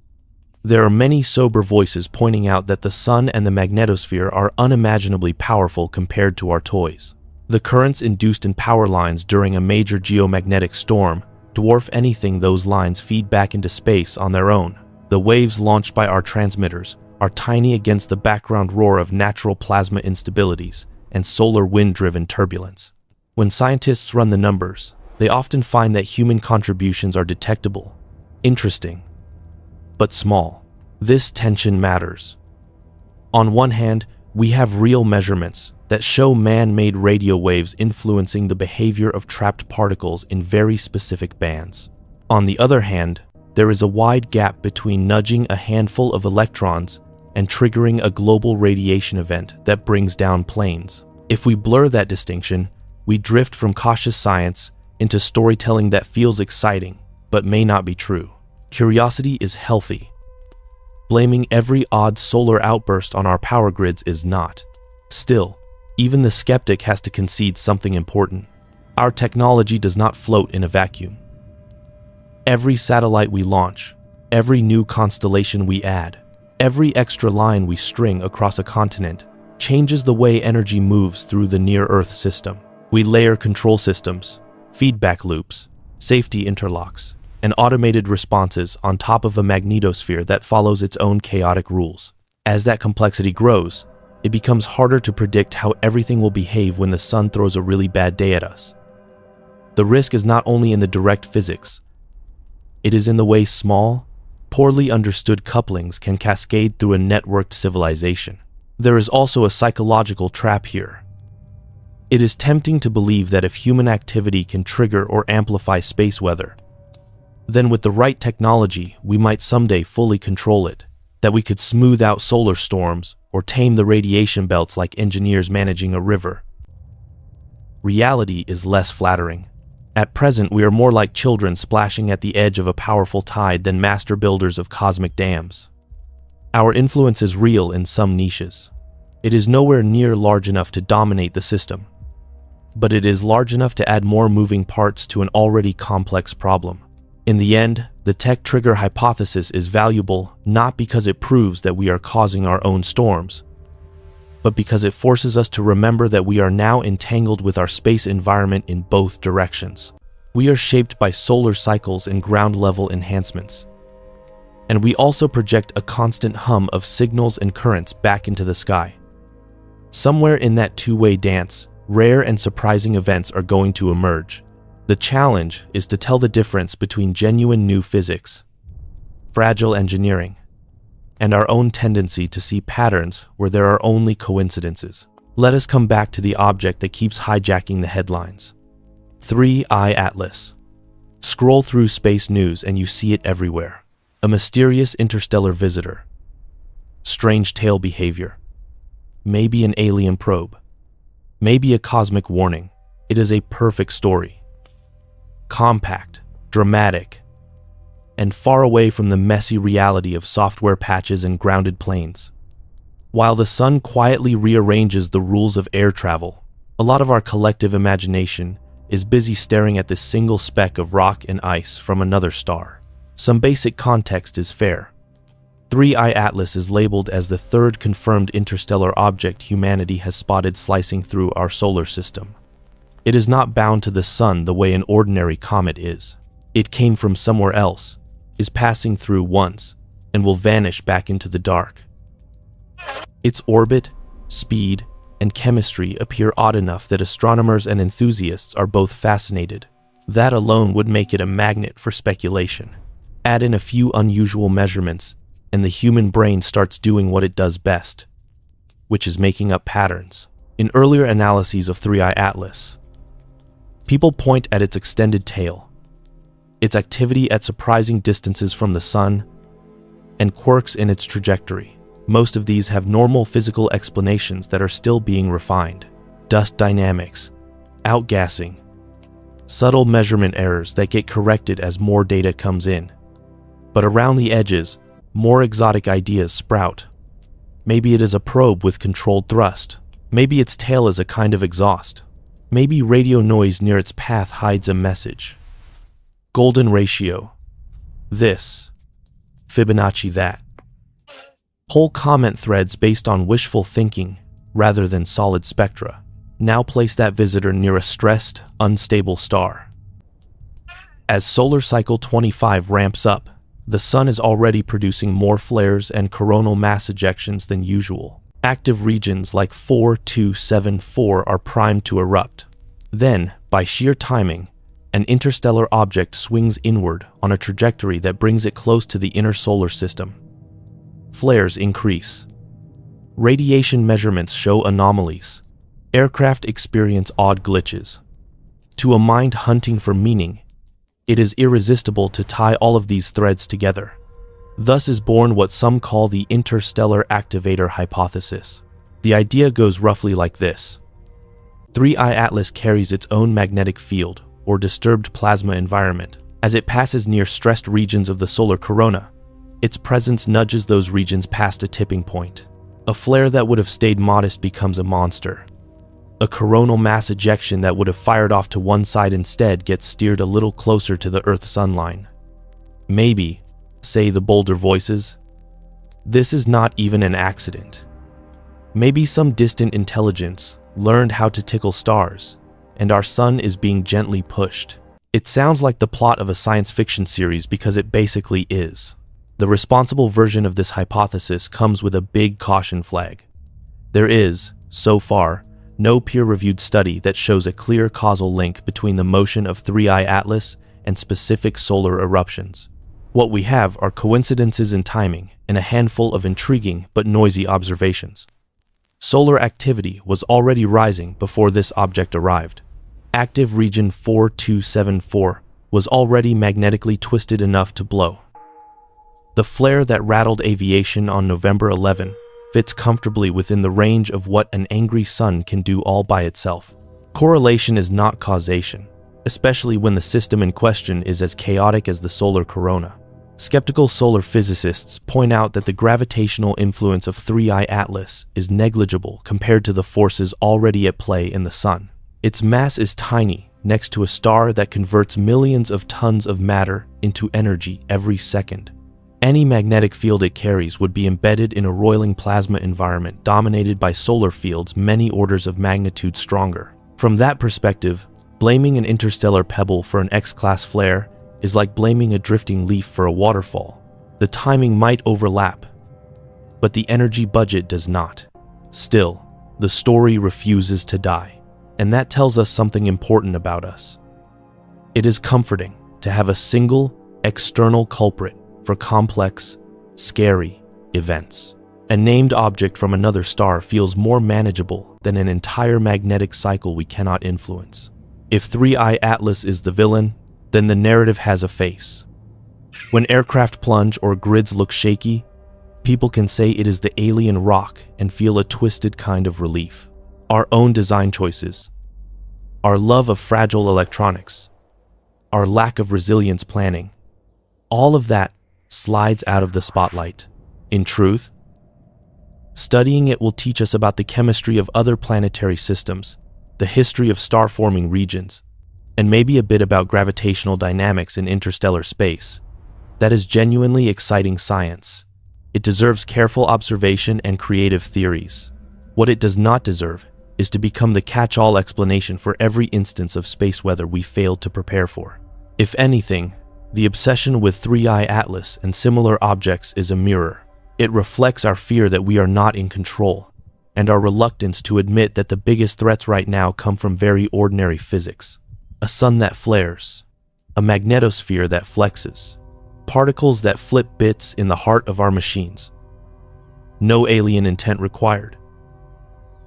there are many sober voices pointing out that the sun and the magnetosphere are unimaginably powerful compared to our toys. The currents induced in power lines during a major geomagnetic storm dwarf anything those lines feed back into space on their own. The waves launched by our transmitters are tiny against the background roar of natural plasma instabilities and solar wind-driven turbulence. When scientists run the numbers, they often find that human contributions are detectable, interesting, but small. This tension matters. On one hand, we have real measurements that show man-made radio waves influencing the behavior of trapped particles in very specific bands. On the other hand, there is a wide gap between nudging a handful of electrons and triggering a global radiation event that brings down planes. If we blur that distinction, we drift from cautious science into storytelling that feels exciting, but may not be true. Curiosity is healthy. Blaming every odd solar outburst on our power grids is not. Still, even the skeptic has to concede something important. Our technology does not float in a vacuum. Every satellite we launch, every new constellation we add, every extra line we string across a continent changes the way energy moves through the near-Earth system. We layer control systems, feedback loops, safety interlocks, and automated responses on top of a magnetosphere that follows its own chaotic rules. As that complexity grows, it becomes harder to predict how everything will behave when the sun throws a really bad day at us. The risk is not only in the direct physics, it is in the way small, poorly understood couplings can cascade through a networked civilization. There is also a psychological trap here. It is tempting to believe that if human activity can trigger or amplify space weather, then with the right technology, we might someday fully control it, that we could smooth out solar storms or tame the radiation belts like engineers managing a river. Reality is less flattering. At present, we are more like children splashing at the edge of a powerful tide than master builders of cosmic dams. Our influence is real in some niches. It is nowhere near large enough to dominate the system, but it is large enough to add more moving parts to an already complex problem. In the end, the tech trigger hypothesis is valuable not because it proves that we are causing our own storms, but because it forces us to remember that we are now entangled with our space environment in both directions. We are shaped by solar cycles and ground-level enhancements, and we also project a constant hum of signals and currents back into the sky. Somewhere in that two-way dance, rare and surprising events are going to emerge. The challenge is to tell the difference between genuine new physics, fragile engineering, and our own tendency to see patterns where there are only coincidences. Let us come back to the object that keeps hijacking the headlines. 3I Atlas. Scroll through space news and you see it everywhere. A mysterious interstellar visitor. Strange tail behavior. Maybe an alien probe. Maybe a cosmic warning. It is a perfect story. Compact, dramatic, and far away from the messy reality of software patches and grounded planes. While the sun quietly rearranges the rules of air travel, a lot of our collective imagination is busy staring at this single speck of rock and ice from another star. Some basic context is fair. 3I Atlas is labeled as the third confirmed interstellar object humanity has spotted slicing through our solar system. It is not bound to the sun the way an ordinary comet is. It came from somewhere else, is passing through once, and will vanish back into the dark. Its orbit, speed, and chemistry appear odd enough that astronomers and enthusiasts are both fascinated. That alone would make it a magnet for speculation. Add in a few unusual measurements, and the human brain starts doing what it does best, which is making up patterns. In earlier analyses of 3I Atlas, people point at its extended tail, its activity at surprising distances from the sun, and quirks in its trajectory. Most of these have normal physical explanations that are still being refined. Dust dynamics, outgassing, subtle measurement errors that get corrected as more data comes in. But around the edges, more exotic ideas sprout. Maybe it is a probe with controlled thrust. Maybe its tail is a kind of exhaust. Maybe radio noise near its path hides a message. Golden ratio. This. Fibonacci that. Whole comment threads based on wishful thinking rather than solid spectra. Now place that visitor near a stressed, unstable star. As solar cycle 25 ramps up, the sun is already producing more flares and coronal mass ejections than usual. Active regions like 4274 are primed to erupt. Then, by sheer timing, an interstellar object swings inward on a trajectory that brings it close to the inner solar system. Flares increase. Radiation measurements show anomalies. Aircraft experience odd glitches. To a mind hunting for meaning, it is irresistible to tie all of these threads together. Thus is born what some call the interstellar activator hypothesis. The idea goes roughly like this. 3I Atlas carries its own magnetic field, or disturbed plasma environment. As it passes near stressed regions of the solar corona, its presence nudges those regions past a tipping point. A flare that would have stayed modest becomes a monster. A coronal mass ejection that would have fired off to one side instead gets steered a little closer to the Earth-Sun line. Maybe, say the bolder voices, this is not even an accident. Maybe some distant intelligence learned how to tickle stars, and our sun is being gently pushed. It sounds like the plot of a science fiction series because it basically is. The responsible version of this hypothesis comes with a big caution flag. There is, so far, no peer-reviewed study that shows a clear causal link between the motion of 3I Atlas and specific solar eruptions. What we have are coincidences in timing and a handful of intriguing but noisy observations. Solar activity was already rising before this object arrived. Active region 4274 was already magnetically twisted enough to blow. The flare that rattled Aviation on November 11 fits comfortably within the range of what an angry sun can do all by itself. Correlation is not causation, especially when the system in question is as chaotic as the solar corona. Skeptical solar physicists point out that the gravitational influence of 3I Atlas is negligible compared to the forces already at play in the Sun. Its mass is tiny next to a star that converts millions of tons of matter into energy every second. Any magnetic field it carries would be embedded in a roiling plasma environment dominated by solar fields many orders of magnitude stronger. From that perspective, blaming an interstellar pebble for an X-class flare is like blaming a drifting leaf for a waterfall. The timing might overlap, but the energy budget does not. Still, the story refuses to die, and that tells us something important about us. It is comforting to have a single, external culprit for complex, scary events. A named object from another star feels more manageable than an entire magnetic cycle we cannot influence. If 3I Atlas is the villain, then the narrative has a face. When aircraft plunge or grids look shaky, people can say it is the alien rock and feel a twisted kind of relief. Our own design choices, our love of fragile electronics, our lack of resilience planning, all of that slides out of the spotlight. In truth, studying it will teach us about the chemistry of other planetary systems, the history of star-forming regions, and maybe a bit about gravitational dynamics in interstellar space. That is genuinely exciting science. It deserves careful observation and creative theories. What it does not deserve is to become the catch-all explanation for every instance of space weather we failed to prepare for. If anything, the obsession with 3I Atlas and similar objects is a mirror. It reflects our fear that we are not in control, and our reluctance to admit that the biggest threats right now come from very ordinary physics. A sun that flares, a magnetosphere that flexes, particles that flip bits in the heart of our machines. No alien intent required.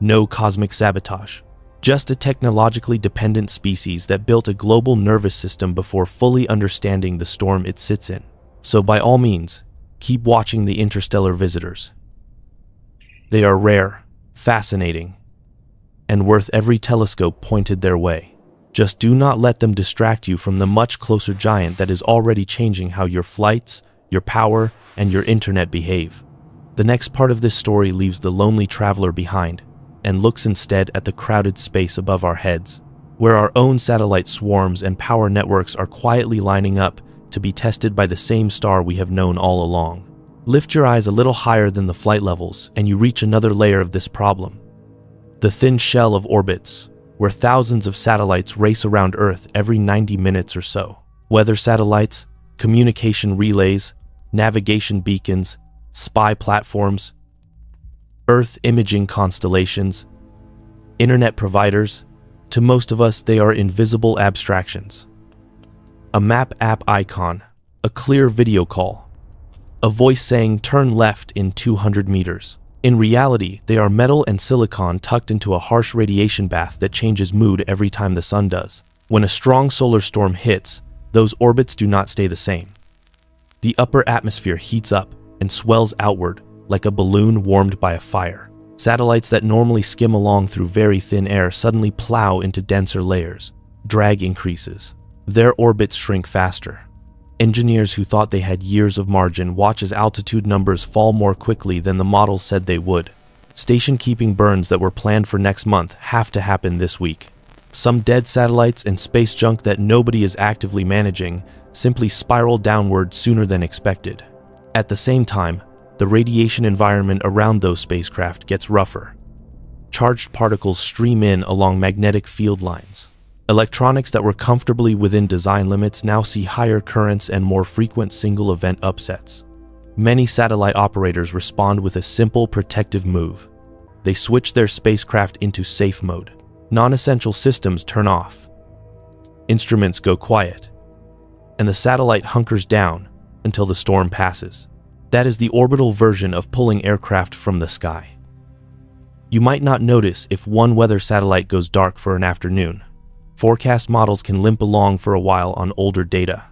No cosmic sabotage. Just a technologically dependent species that built a global nervous system before fully understanding the storm it sits in. So by all means, keep watching the interstellar visitors. They are rare, fascinating, and worth every telescope pointed their way. Just do not let them distract you from the much closer giant that is already changing how your flights, your power, and your internet behave. The next part of this story leaves the lonely traveler behind and looks instead at the crowded space above our heads, where our own satellite swarms and power networks are quietly lining up to be tested by the same star we have known all along. Lift your eyes a little higher than the flight levels and you reach another layer of this problem. The thin shell of orbits, where thousands of satellites race around Earth every 90 minutes or so. Weather satellites, communication relays, navigation beacons, spy platforms, Earth imaging constellations, internet providers. To most of us, they are invisible abstractions. A map app icon, a clear video call, a voice saying turn left in 200 meters. In reality, they are metal and silicon tucked into a harsh radiation bath that changes mood every time the sun does. When a strong solar storm hits, those orbits do not stay the same. The upper atmosphere heats up and swells outward like a balloon warmed by a fire. Satellites that normally skim along through very thin air suddenly plow into denser layers. Drag increases. Their orbits shrink faster. Engineers who thought they had years of margin watch as altitude numbers fall more quickly than the models said they would. Station-keeping burns that were planned for next month have to happen this week. Some dead satellites and space junk that nobody is actively managing simply spiral downward sooner than expected. At the same time, the radiation environment around those spacecraft gets rougher. Charged particles stream in along magnetic field lines. Electronics that were comfortably within design limits now see higher currents and more frequent single-event upsets. Many satellite operators respond with a simple protective move. They switch their spacecraft into safe mode. Non-essential systems turn off. Instruments go quiet. And the satellite hunkers down until the storm passes. That is the orbital version of pulling aircraft from the sky. You might not notice if one weather satellite goes dark for an afternoon. Forecast models can limp along for a while on older data.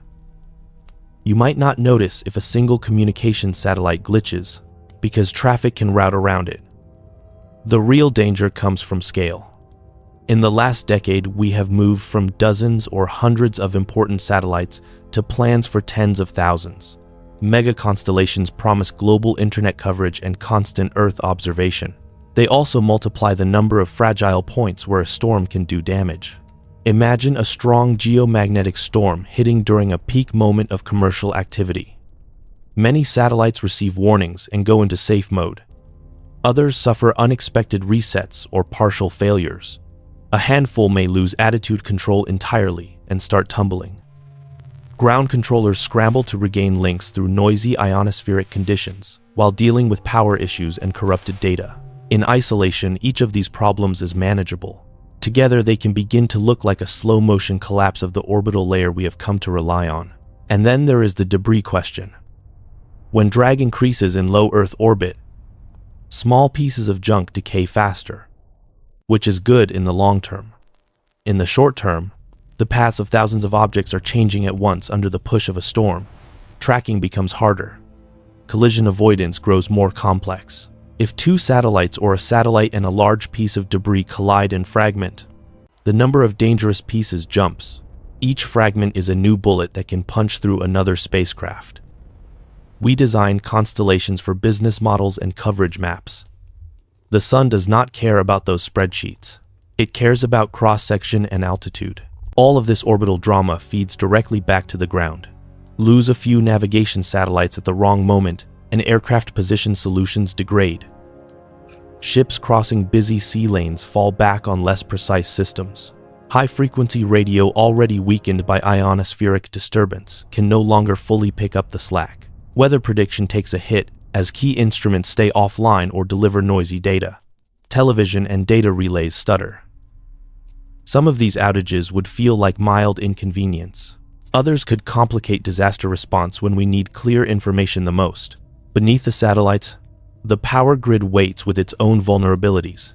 You might not notice if a single communications satellite glitches, because traffic can route around it. The real danger comes from scale. In the last decade, we have moved from dozens or hundreds of important satellites to plans for tens of thousands. Mega constellations promise global internet coverage and constant Earth observation. They also multiply the number of fragile points where a storm can do damage. Imagine a strong geomagnetic storm hitting during a peak moment of commercial activity. Many satellites receive warnings and go into safe mode. Others suffer unexpected resets or partial failures. A handful may lose attitude control entirely and start tumbling. Ground controllers scramble to regain links through noisy ionospheric conditions while dealing with power issues and corrupted data. In isolation, each of these problems is manageable. Together, they can begin to look like a slow-motion collapse of the orbital layer we have come to rely on. And then there is the debris question. When drag increases in low Earth orbit, small pieces of junk decay faster, which is good in the long term. In the short term, the paths of thousands of objects are changing at once under the push of a storm. Tracking becomes harder. Collision avoidance grows more complex. If two satellites or a satellite and a large piece of debris collide and fragment, the number of dangerous pieces jumps. Each fragment is a new bullet that can punch through another spacecraft. We design constellations for business models and coverage maps. The sun does not care about those spreadsheets. It cares about cross-section and altitude. All of this orbital drama feeds directly back to the ground. Lose a few navigation satellites at the wrong moment, and aircraft position solutions degrade. Ships crossing busy sea lanes fall back on less precise systems. High-frequency radio, already weakened by ionospheric disturbance, can no longer fully pick up the slack. Weather prediction takes a hit as key instruments stay offline or deliver noisy data. Television and data relays stutter. Some of these outages would feel like mild inconvenience. Others could complicate disaster response when we need clear information the most. Beneath the satellites, the power grid waits with its own vulnerabilities.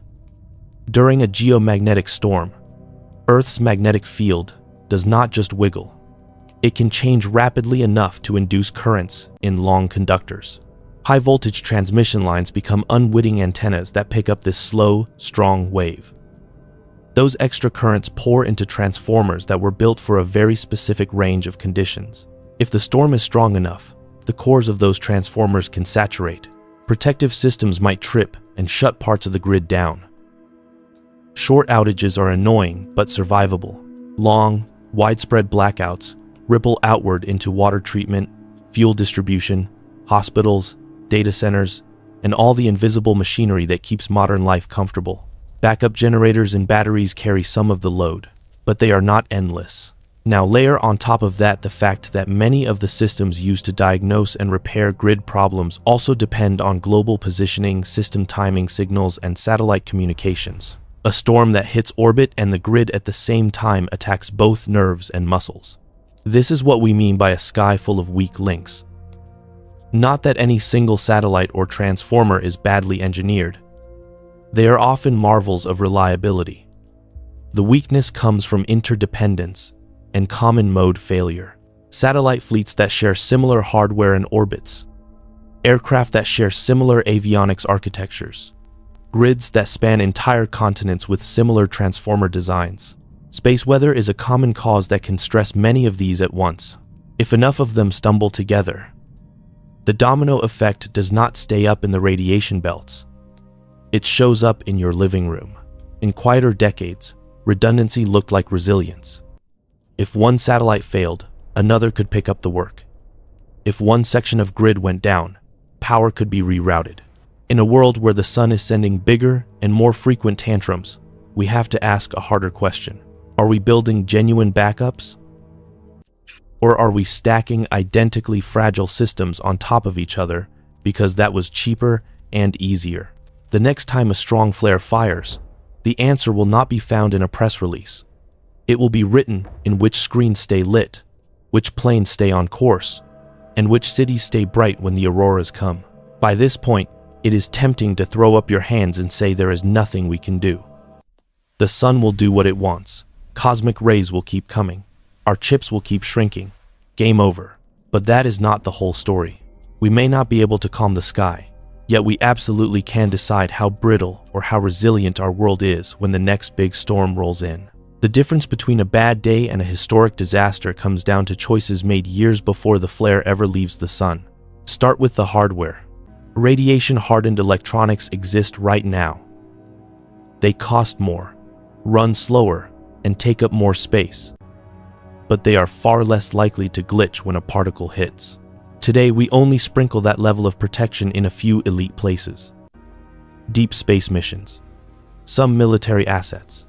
During a geomagnetic storm, Earth's magnetic field does not just wiggle. It can change rapidly enough to induce currents in long conductors. High-voltage transmission lines become unwitting antennas that pick up this slow, strong wave. Those extra currents pour into transformers that were built for a very specific range of conditions. If the storm is strong enough, the cores of those transformers can saturate. Protective systems might trip and shut parts of the grid down. Short outages are annoying but survivable. Long, widespread blackouts ripple outward into water treatment, fuel distribution, hospitals, data centers, and all the invisible machinery that keeps modern life comfortable. Backup generators and batteries carry some of the load, but they are not endless. Now layer on top of that the fact that many of the systems used to diagnose and repair grid problems also depend on global positioning, system timing signals, and satellite communications. A storm that hits orbit and the grid at the same time attacks both nerves and muscles. This is what we mean by a sky full of weak links. Not that any single satellite or transformer is badly engineered. They are often marvels of reliability. The weakness comes from interdependence and common mode failure. Satellite fleets that share similar hardware and orbits. Aircraft that share similar avionics architectures. grids that span entire continents with similar transformer designs. Space weather is a common cause that can stress many of these at once. If enough of them stumble together, the domino effect does not stay up in the radiation belts. It shows up in your living room. In quieter decades, redundancy looked like resilience. If one satellite failed, another could pick up the work. If one section of grid went down, power could be rerouted. In a world where the sun is sending bigger and more frequent tantrums, we have to ask a harder question. Are we building genuine backups? Or are we stacking identically fragile systems on top of each other because that was cheaper and easier? The next time a strong flare fires, the answer will not be found in a press release. It will be written in which screens stay lit, which planes stay on course, and which cities stay bright when the auroras come. By this point, it is tempting to throw up your hands and say there is nothing we can do. The sun will do what it wants. Cosmic rays will keep coming. Our chips will keep shrinking. Game over. But that is not the whole story. We may not be able to calm the sky, yet we absolutely can decide how brittle or how resilient our world is when the next big storm rolls in. The difference between a bad day and a historic disaster comes down to choices made years before the flare ever leaves the sun. Start with the hardware. Radiation-hardened electronics exist right now. They cost more, run slower, and take up more space. But they are far less likely to glitch when a particle hits. Today, we only sprinkle that level of protection in a few elite places. Deep space missions. Some military assets.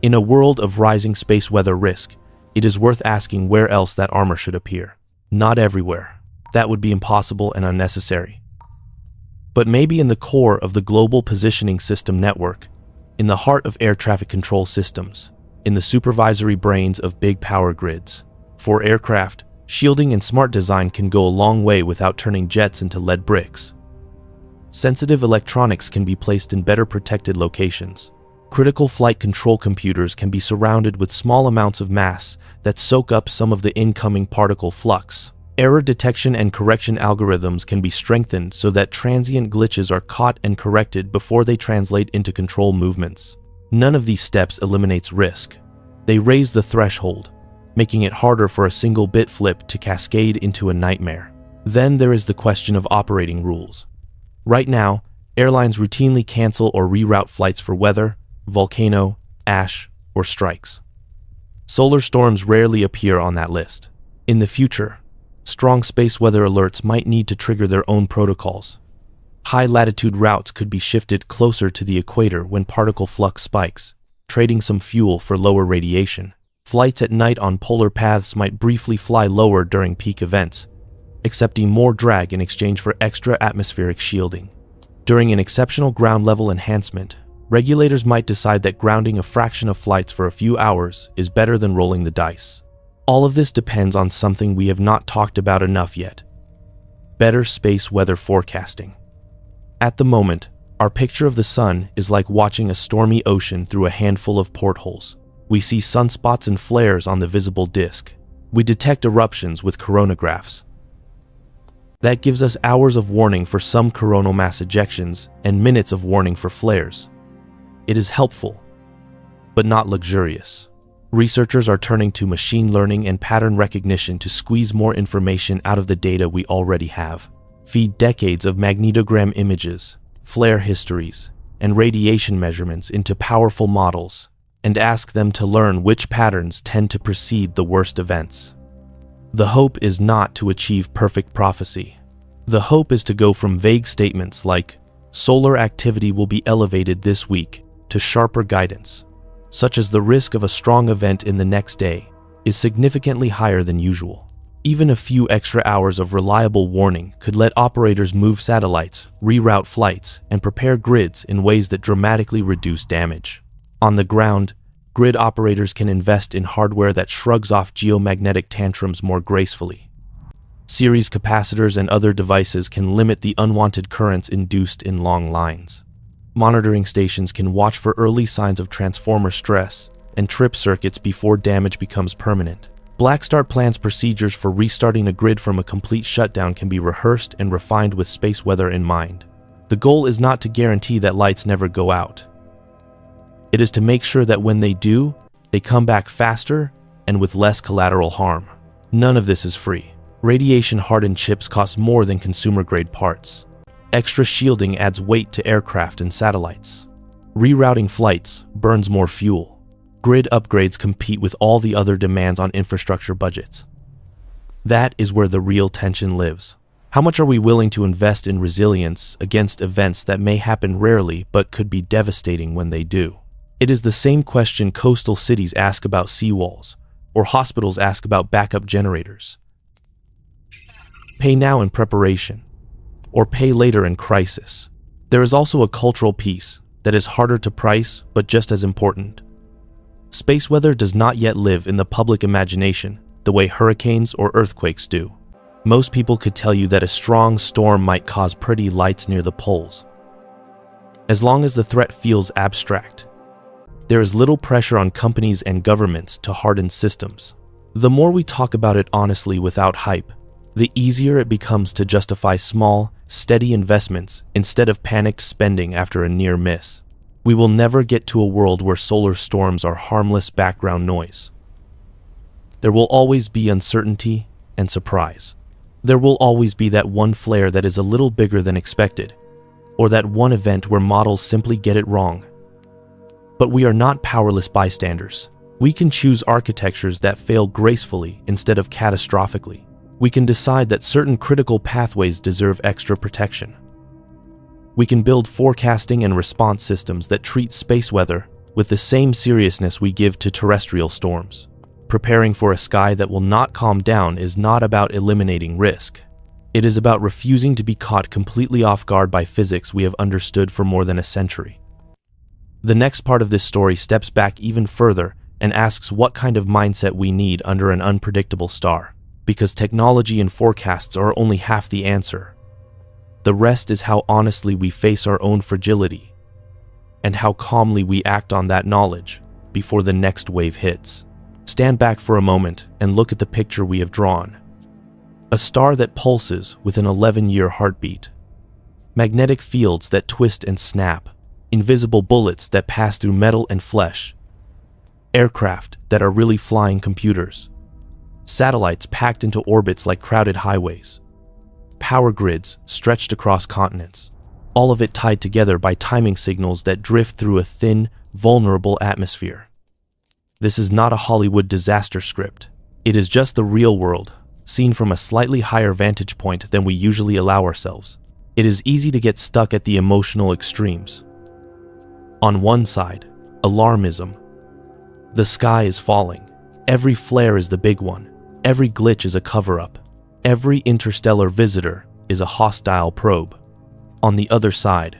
In a world of rising space weather risk, it is worth asking where else that armor should appear. Not everywhere. That would be impossible and unnecessary. But maybe in the core of the Global Positioning System network, in the heart of air traffic control systems, in the supervisory brains of big power grids. For aircraft, shielding and smart design can go a long way without turning jets into lead bricks. Sensitive electronics can be placed in better protected locations. Critical flight control computers can be surrounded with small amounts of mass that soak up some of the incoming particle flux. Error detection and correction algorithms can be strengthened so that transient glitches are caught and corrected before they translate into control movements. None of these steps eliminates risk. They raise the threshold, making it harder for a single bit flip to cascade into a nightmare. Then there is the question of operating rules. Right now, airlines routinely cancel or reroute flights for weather, volcano, ash, or strikes. Solar storms rarely appear on that list. In the future, strong space weather alerts might need to trigger their own protocols. High-latitude routes could be shifted closer to the equator when particle flux spikes, trading some fuel for lower radiation. Flights at night on polar paths might briefly fly lower during peak events, accepting more drag in exchange for extra atmospheric shielding. During an exceptional ground-level enhancement, regulators might decide that grounding a fraction of flights for a few hours is better than rolling the dice. All of this depends on something we have not talked about enough yet: better space weather forecasting. At the moment, our picture of the sun is like watching a stormy ocean through a handful of portholes. We see sunspots and flares on the visible disk. We detect eruptions with coronagraphs. That gives us hours of warning for some coronal mass ejections and minutes of warning for flares. It is helpful, but not luxurious. Researchers are turning to machine learning and pattern recognition to squeeze more information out of the data we already have. Feed decades of magnetogram images, flare histories, and radiation measurements into powerful models, and ask them to learn which patterns tend to precede the worst events. The hope is not to achieve perfect prophecy. The hope is to go from vague statements like, "Solar activity will be elevated this week," to sharper guidance, such as the risk of a strong event in the next day is significantly higher than usual. Even a few extra hours of reliable warning could let operators move satellites, reroute flights, and prepare grids in ways that dramatically reduce damage. On the ground, grid operators can invest in hardware that shrugs off geomagnetic tantrums more gracefully. Series capacitors and other devices can limit the unwanted currents induced in long lines. Monitoring stations can watch for early signs of transformer stress and trip circuits before damage becomes permanent. Black Start plans procedures for restarting a grid from a complete shutdown can be rehearsed and refined with space weather in mind. The goal is not to guarantee that lights never go out. It is to make sure that when they do, they come back faster and with less collateral harm. None of this is free. Radiation-hardened chips cost more than consumer-grade parts. Extra shielding adds weight to aircraft and satellites. Rerouting flights burns more fuel. Grid upgrades compete with all the other demands on infrastructure budgets. That is where the real tension lives. How much are we willing to invest in resilience against events that may happen rarely but could be devastating when they do? It is the same question coastal cities ask about seawalls, or hospitals ask about backup generators. Pay now in preparation, or pay later in crisis. There is also a cultural piece that is harder to price but just as important. Space weather does not yet live in the public imagination the way hurricanes or earthquakes do. Most people could tell you that a strong storm might cause pretty lights near the poles. As long as the threat feels abstract, there is little pressure on companies and governments to harden systems. The more we talk about it honestly without hype, the easier it becomes to justify small, steady investments instead of panicked spending after a near miss. We will never get to a world where solar storms are harmless background noise. There will always be uncertainty and surprise. There will always be that one flare that is a little bigger than expected, or that one event where models simply get it wrong. But we are not powerless bystanders. We can choose architectures that fail gracefully instead of catastrophically. We can decide that certain critical pathways deserve extra protection. We can build forecasting and response systems that treat space weather with the same seriousness we give to terrestrial storms. Preparing for a sky that will not calm down is not about eliminating risk. It is about refusing to be caught completely off guard by physics we have understood for more than a century. The next part of this story steps back even further and asks what kind of mindset we need under an unpredictable star, because technology and forecasts are only half the answer. The rest is how honestly we face our own fragility, and how calmly we act on that knowledge before the next wave hits. Stand back for a moment and look at the picture we have drawn. A star that pulses with an 11-year heartbeat. Magnetic fields that twist and snap. Invisible bullets that pass through metal and flesh. Aircraft that are really flying computers. Satellites packed into orbits like crowded highways. Power grids stretched across continents. All of it tied together by timing signals that drift through a thin, vulnerable atmosphere. This is not a Hollywood disaster script. It is just the real world, seen from a slightly higher vantage point than we usually allow ourselves. It is easy to get stuck at the emotional extremes. On one side, alarmism. The sky is falling. Every flare is the big one. Every glitch is a cover-up. Every interstellar visitor is a hostile probe. On the other side,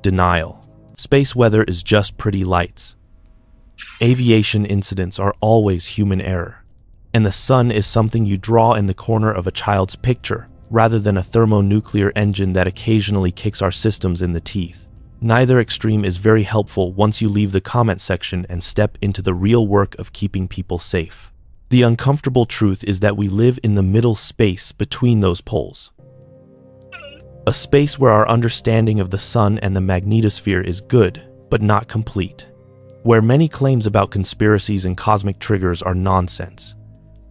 denial. Space weather is just pretty lights. Aviation incidents are always human error, and the sun is something you draw in the corner of a child's picture rather than a thermonuclear engine that occasionally kicks our systems in the teeth. Neither extreme is very helpful once you leave the comment section and step into the real work of keeping people safe. The uncomfortable truth is that we live in the middle space between those poles. A space where our understanding of the sun and the magnetosphere is good, but not complete. Where many claims about conspiracies and cosmic triggers are nonsense,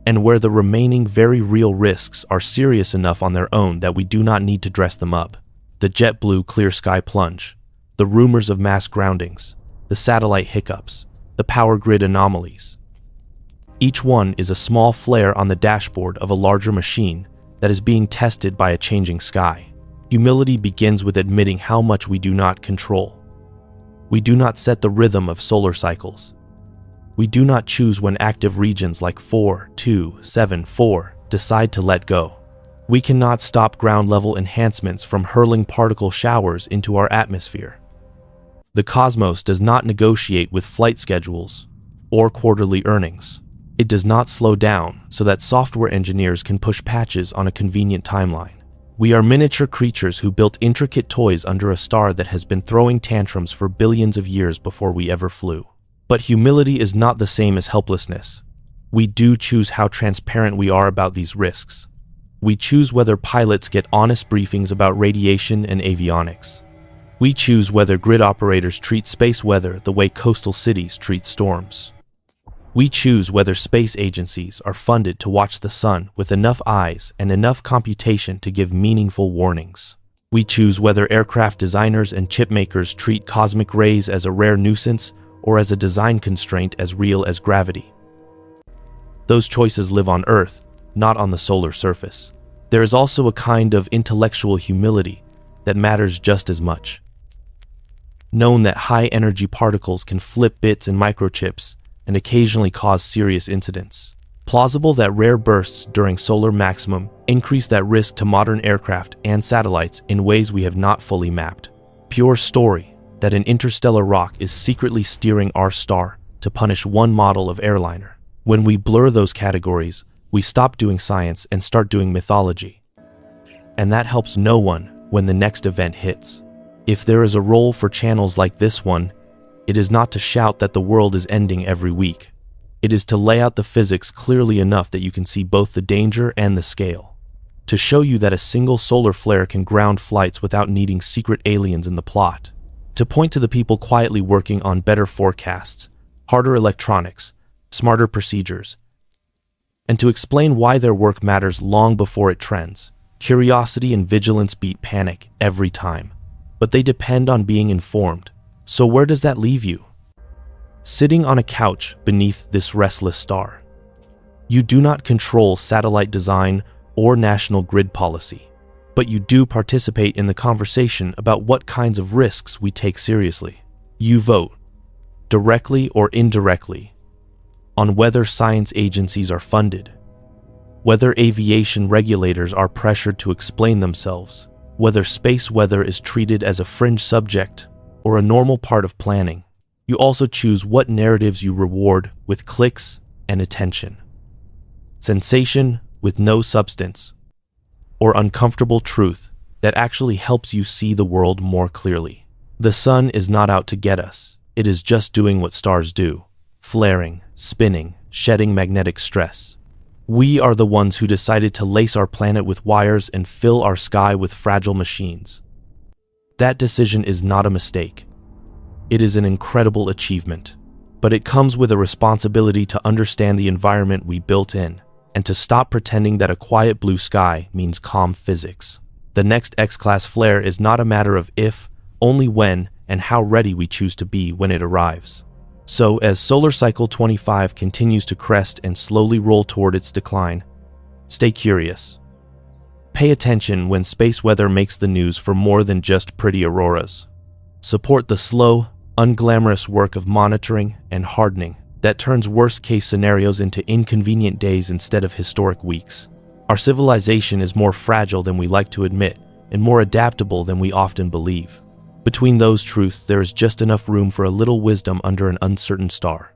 and where the remaining very real risks are serious enough on their own that we do not need to dress them up. The JetBlue clear sky plunge, the rumors of mass groundings, the satellite hiccups, the power grid anomalies. Each one is a small flare on the dashboard of a larger machine that is being tested by a changing sky. Humility begins with admitting how much we do not control. We do not set the rhythm of solar cycles. We do not choose when active regions like 4274 decide to let go. We cannot stop ground-level enhancements from hurling particle showers into our atmosphere. The cosmos does not negotiate with flight schedules or quarterly earnings. It does not slow down so that software engineers can push patches on a convenient timeline. We are miniature creatures who built intricate toys under a star that has been throwing tantrums for billions of years before we ever flew. But humility is not the same as helplessness. We do choose how transparent we are about these risks. We choose whether pilots get honest briefings about radiation and avionics. We choose whether grid operators treat space weather the way coastal cities treat storms. We choose whether space agencies are funded to watch the sun with enough eyes and enough computation to give meaningful warnings. We choose whether aircraft designers and chip makers treat cosmic rays as a rare nuisance or as a design constraint as real as gravity. Those choices live on Earth, not on the solar surface. There is also a kind of intellectual humility that matters just as much. Known that high-energy particles can flip bits and microchips and occasionally cause serious incidents. Plausible that rare bursts during solar maximum increase that risk to modern aircraft and satellites in ways we have not fully mapped. Pure story that an interstellar rock is secretly steering our star to punish one model of airliner. When we blur those categories, we stop doing science and start doing mythology. And that helps no one when the next event hits. If there is a role for channels like this one, it is not to shout that the world is ending every week. It is to lay out the physics clearly enough that you can see both the danger and the scale. To show you that a single solar flare can ground flights without needing secret aliens in the plot. To point to the people quietly working on better forecasts, harder electronics, smarter procedures, and to explain why their work matters long before it trends. Curiosity and vigilance beat panic every time, but they depend on being informed. So where does that leave you? Sitting on a couch beneath this restless star. You do not control satellite design or national grid policy, but you do participate in the conversation about what kinds of risks we take seriously. You vote, directly or indirectly, on whether science agencies are funded, whether aviation regulators are pressured to explain themselves, whether space weather is treated as a fringe subject or a normal part of planning. You also choose what narratives you reward with clicks and attention. Sensation with no substance, or uncomfortable truth that actually helps you see the world more clearly. The sun is not out to get us. It is just doing what stars do, flaring, spinning, shedding magnetic stress. We are the ones who decided to lace our planet with wires and fill our sky with fragile machines. That decision is not a mistake. It is an incredible achievement, but it comes with a responsibility to understand the environment we built in and to stop pretending that a quiet blue sky means calm physics. The next X-class flare is not a matter of if, only when and how ready we choose to be when it arrives. So, as solar cycle 25 continues to crest and slowly roll toward its decline, stay curious. Pay attention when space weather makes the news for more than just pretty auroras. Support the slow, unglamorous work of monitoring and hardening that turns worst-case scenarios into inconvenient days instead of historic weeks. Our civilization is more fragile than we like to admit and more adaptable than we often believe. Between those truths, there is just enough room for a little wisdom under an uncertain star.